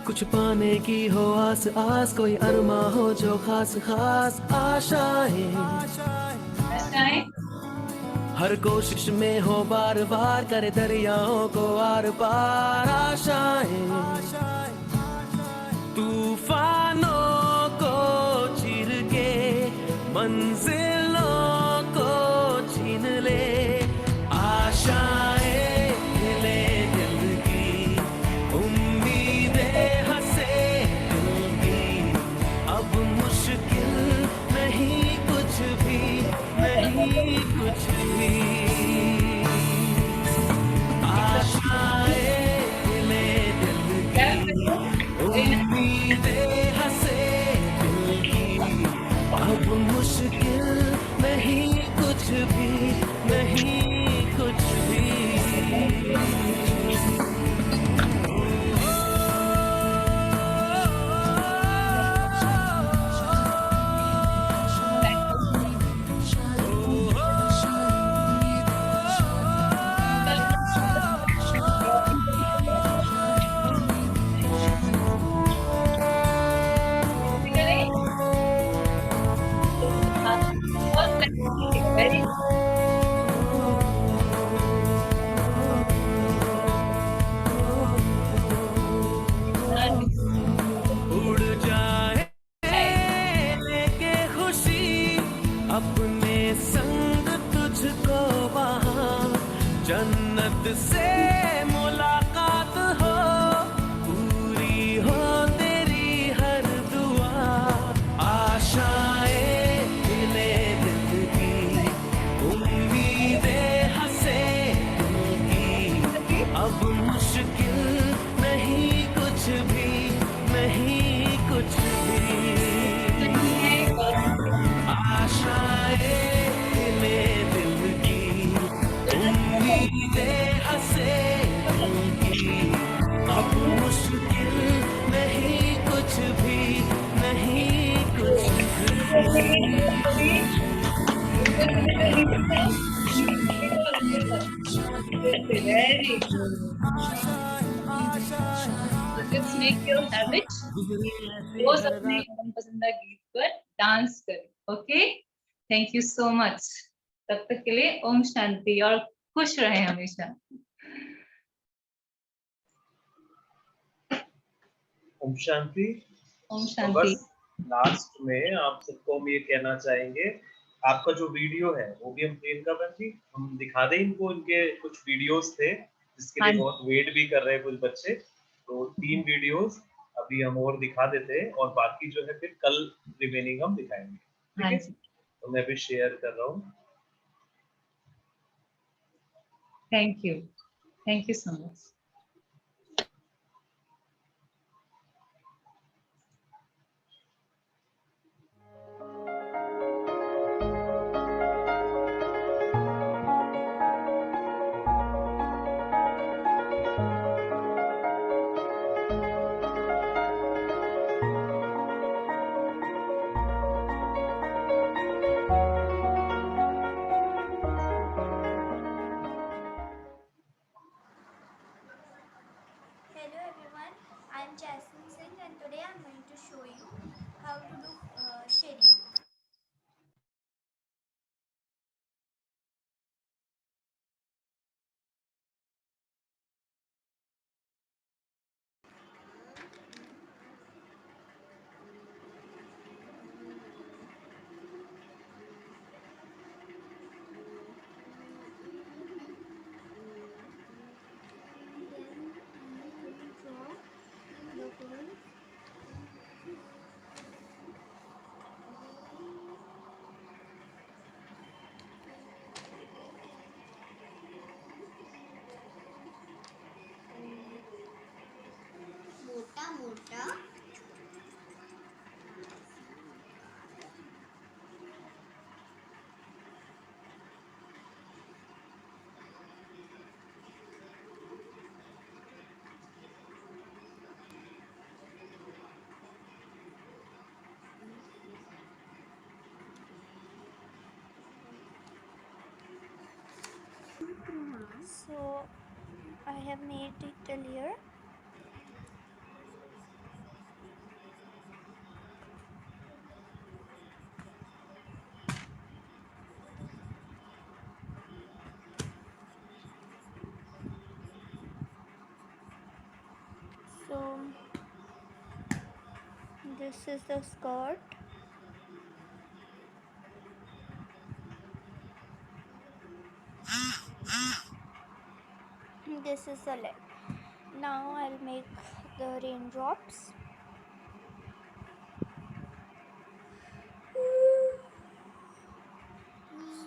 कुछ पाने की हो आस आस, कोई अरमा हो जो खास खास आशाएं, आशाएं हर कोशिश में हो बार बार, करे दरियाओं को आर पार आशाएं, तूफानों को चीर के मंजिलों को छीन ले, आशाएं खिले दिल की, उम्मीदें हंसे दिल की, अब मुश्किल नहीं कुछ भी, नहीं कुछ भी, आशाएं खिले दिल की, उम्मीदें हंसे दिल की, अब मुश्किल नहीं कुछ भी, नहीं कुछ भी। वेरी उड़ जाए लेके खुशी अपने संग तुझको वहाँ, जन्नत से मुलाकात हो, पूरी हो तेरी हर दुआ, आशाएं खिले दिल की, उम्मीदें हंसे दिल की, अब मुश्किल नहीं कुछ भी, नहीं कुछ भी, आशाएं खिले दिल की, उम्मीदें हंसे दिल की, अब मुश्किल नहीं कुछ भी, नहीं कुछ भी। Very let's make your habit, रोज अपने मनपसंद गीत पर डांस करें। Okay, thank you so much. तब तक के लिए ओम शांति और खुश रहें हमेशा। ओम शांति। ओम तो शांति। बस लास्ट में आप सबको हम ये कहना चाहेंगे, आपका जो वीडियो है वो भी हम प्रियंका बहन जी हम दिखा दें इनको, इनके कुछ वीडियोस थे जिसके हाँ लिए जी। बहुत वेट भी कर रहे हैं कुछ बच्चे, तो 3 वीडियोस अभी हम और दिखा देते हैं और बाकी जो है फिर कल रिमेनिंग हम दिखाएंगे, ठीक हाँ है? जी, तो मैं भी शेयर कर रहा हूँ। Thank you so much. Hello everyone, I am Jasmine Singh and today I am going to show you how to do shading. मोटा मोटा so I have made it a layer. So this is the skirt. This is the leg. Now I'll make the raindrops.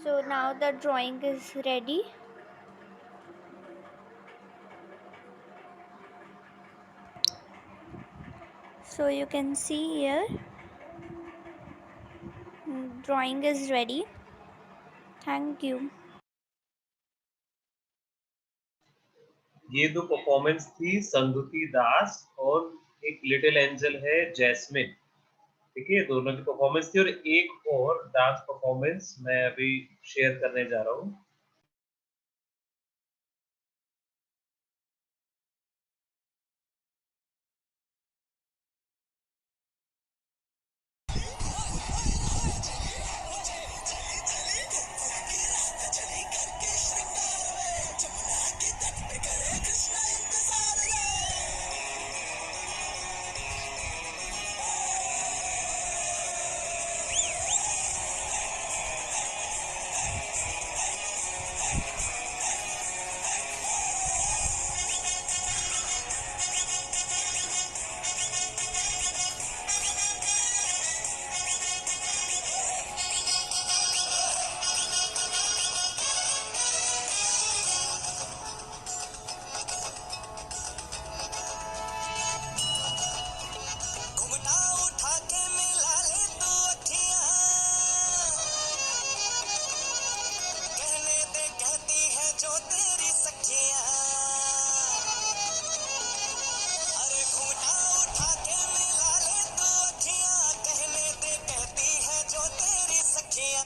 So now the drawing is ready. So you can see here, drawing is ready. Thank you. ये दो performance थी संगुति दास और एक little angel है jasmine. ठीक है, दोनों की परफॉर्मेंस थी और एक और डांस परफॉर्मेंस मैं अभी शेयर करने जा रहा हूँ।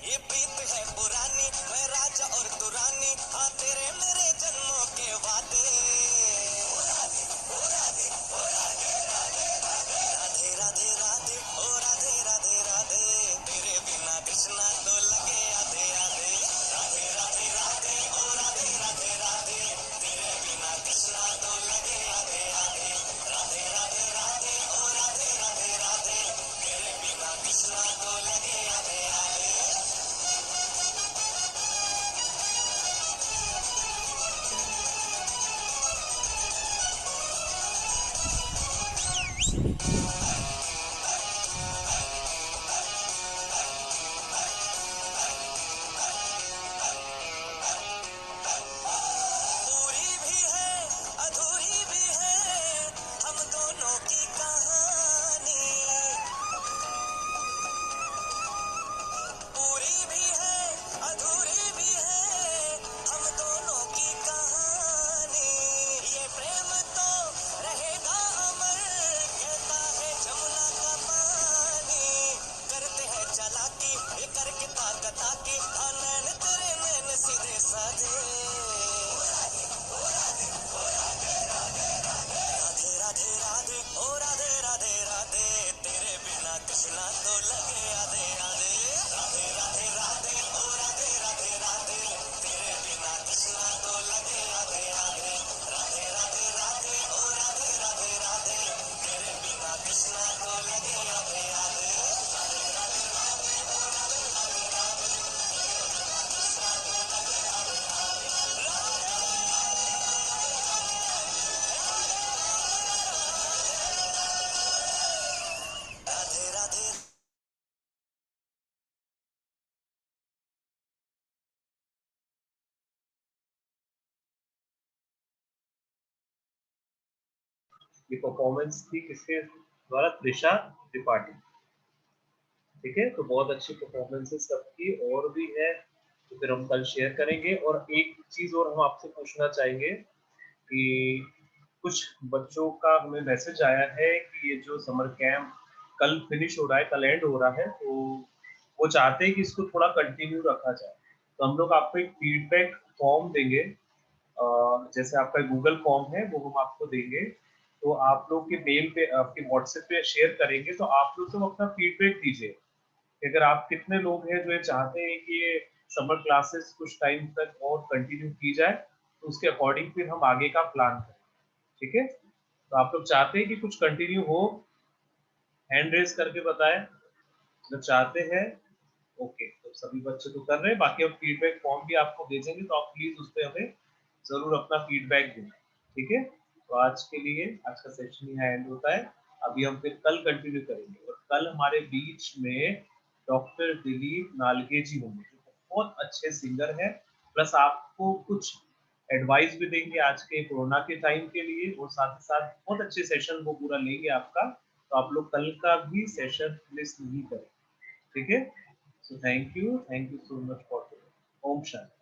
ये प्रीत है पुरानी, मैं राजा और तू रानी, हाँ तेरे मेरे जन्मों के वादे। राधे राधे राधे ओ राधे राधे राधे, तेरे बिना कृष्णा तो लगे आधे आधे। राधे राधे राधे ओ राधे राधे राधे, तेरे बिना कृष्णा तो लगे आधे आधे। राधे राधे राधे ओ राधे राधे राधे, तेरे बिना कृष्णा तो लगे आधे आधे। पूरी भी है अधूरी भी है हम दोनों की कहानी। पूरी भी है अधूरी भी है हम दोनों की कहानी। ये प्रेम तो रहेगा अमर, कहता है जमुना का पानी। करते हैं चालाकी ये करके ताकता की, हाँ नैन तेरे नैन सीधे साधे। राधे राधे राधे ओ राधे राधे राधे, तेरे बिना कृष्णा तो लगे आधे आधे। राधे राधे राधे ओ राधे राधे राधे, तेरे बिना कृष्णा तो लगे आधे आधे। राधे राधे राधे ओ राधे राधे राधे, तेरे बिना कृष्णा तो लगे आधे आधे। राधे राधे ये परफॉर्मेंस थी किसके द्वारा? त्रिशा त्रिपाठी। ठीक है, तो बहुत अच्छी परफॉर्मेंसेस सबकी और भी है, तो फिर हम कल शेयर करेंगे। और एक चीज और हम आपसे पूछना चाहेंगे कि कुछ बच्चों का हमें मैसेज आया है कि ये जो समर कैंप कल फिनिश हो रहा है, कल एंड हो रहा है, तो वो चाहते हैं कि इसको थोड़ा कंटिन्यू रखा जाए। तो हम लोग आपको एक फीडबैक फॉर्म देंगे, जैसे आपका गूगल फॉर्म है वो हम आपको देंगे, तो आप लोग के मेल पे आपके व्हाट्सएप पे शेयर करेंगे, तो आप लोग सब अपना फीडबैक दीजिए कि अगर आप कितने लोग हैं जो ये चाहते हैं कि ये समर क्लासेस कुछ टाइम तक और कंटिन्यू की जाए, तो उसके अकॉर्डिंग फिर हम आगे का प्लान करें। ठीक है, तो आप लोग चाहते हैं कि कुछ कंटिन्यू हो? हैंड रेज करके बताएं अगर चाहते हैं। ओके, तो सभी बच्चे तो कर रहे हैं, बाकी हम फीडबैक फॉर्म भी आपको भेजेंगे, तो आप प्लीज उस पर हमें जरूर अपना फीडबैक दें, ठीक है। तो आज के लिए आज का सेशन यहाँ एंड होता है। अभी हम फिर कल कंटिन्यू करेंगे, और कल हमारे बीच में डॉक्टर दिलीप नालगे जी होंगे, जो बहुत अच्छे सिंगर हैं, प्लस आपको कुछ एडवाइस भी देंगे आज के कोरोना के टाइम के लिए, और साथ ही साथ बहुत अच्छे सेशन वो पूरा लेंगे आपका। तो आप लोग कल का भी सेशन मिस नहीं करें, ठीक है। So thank you so much for today. Om Shanti.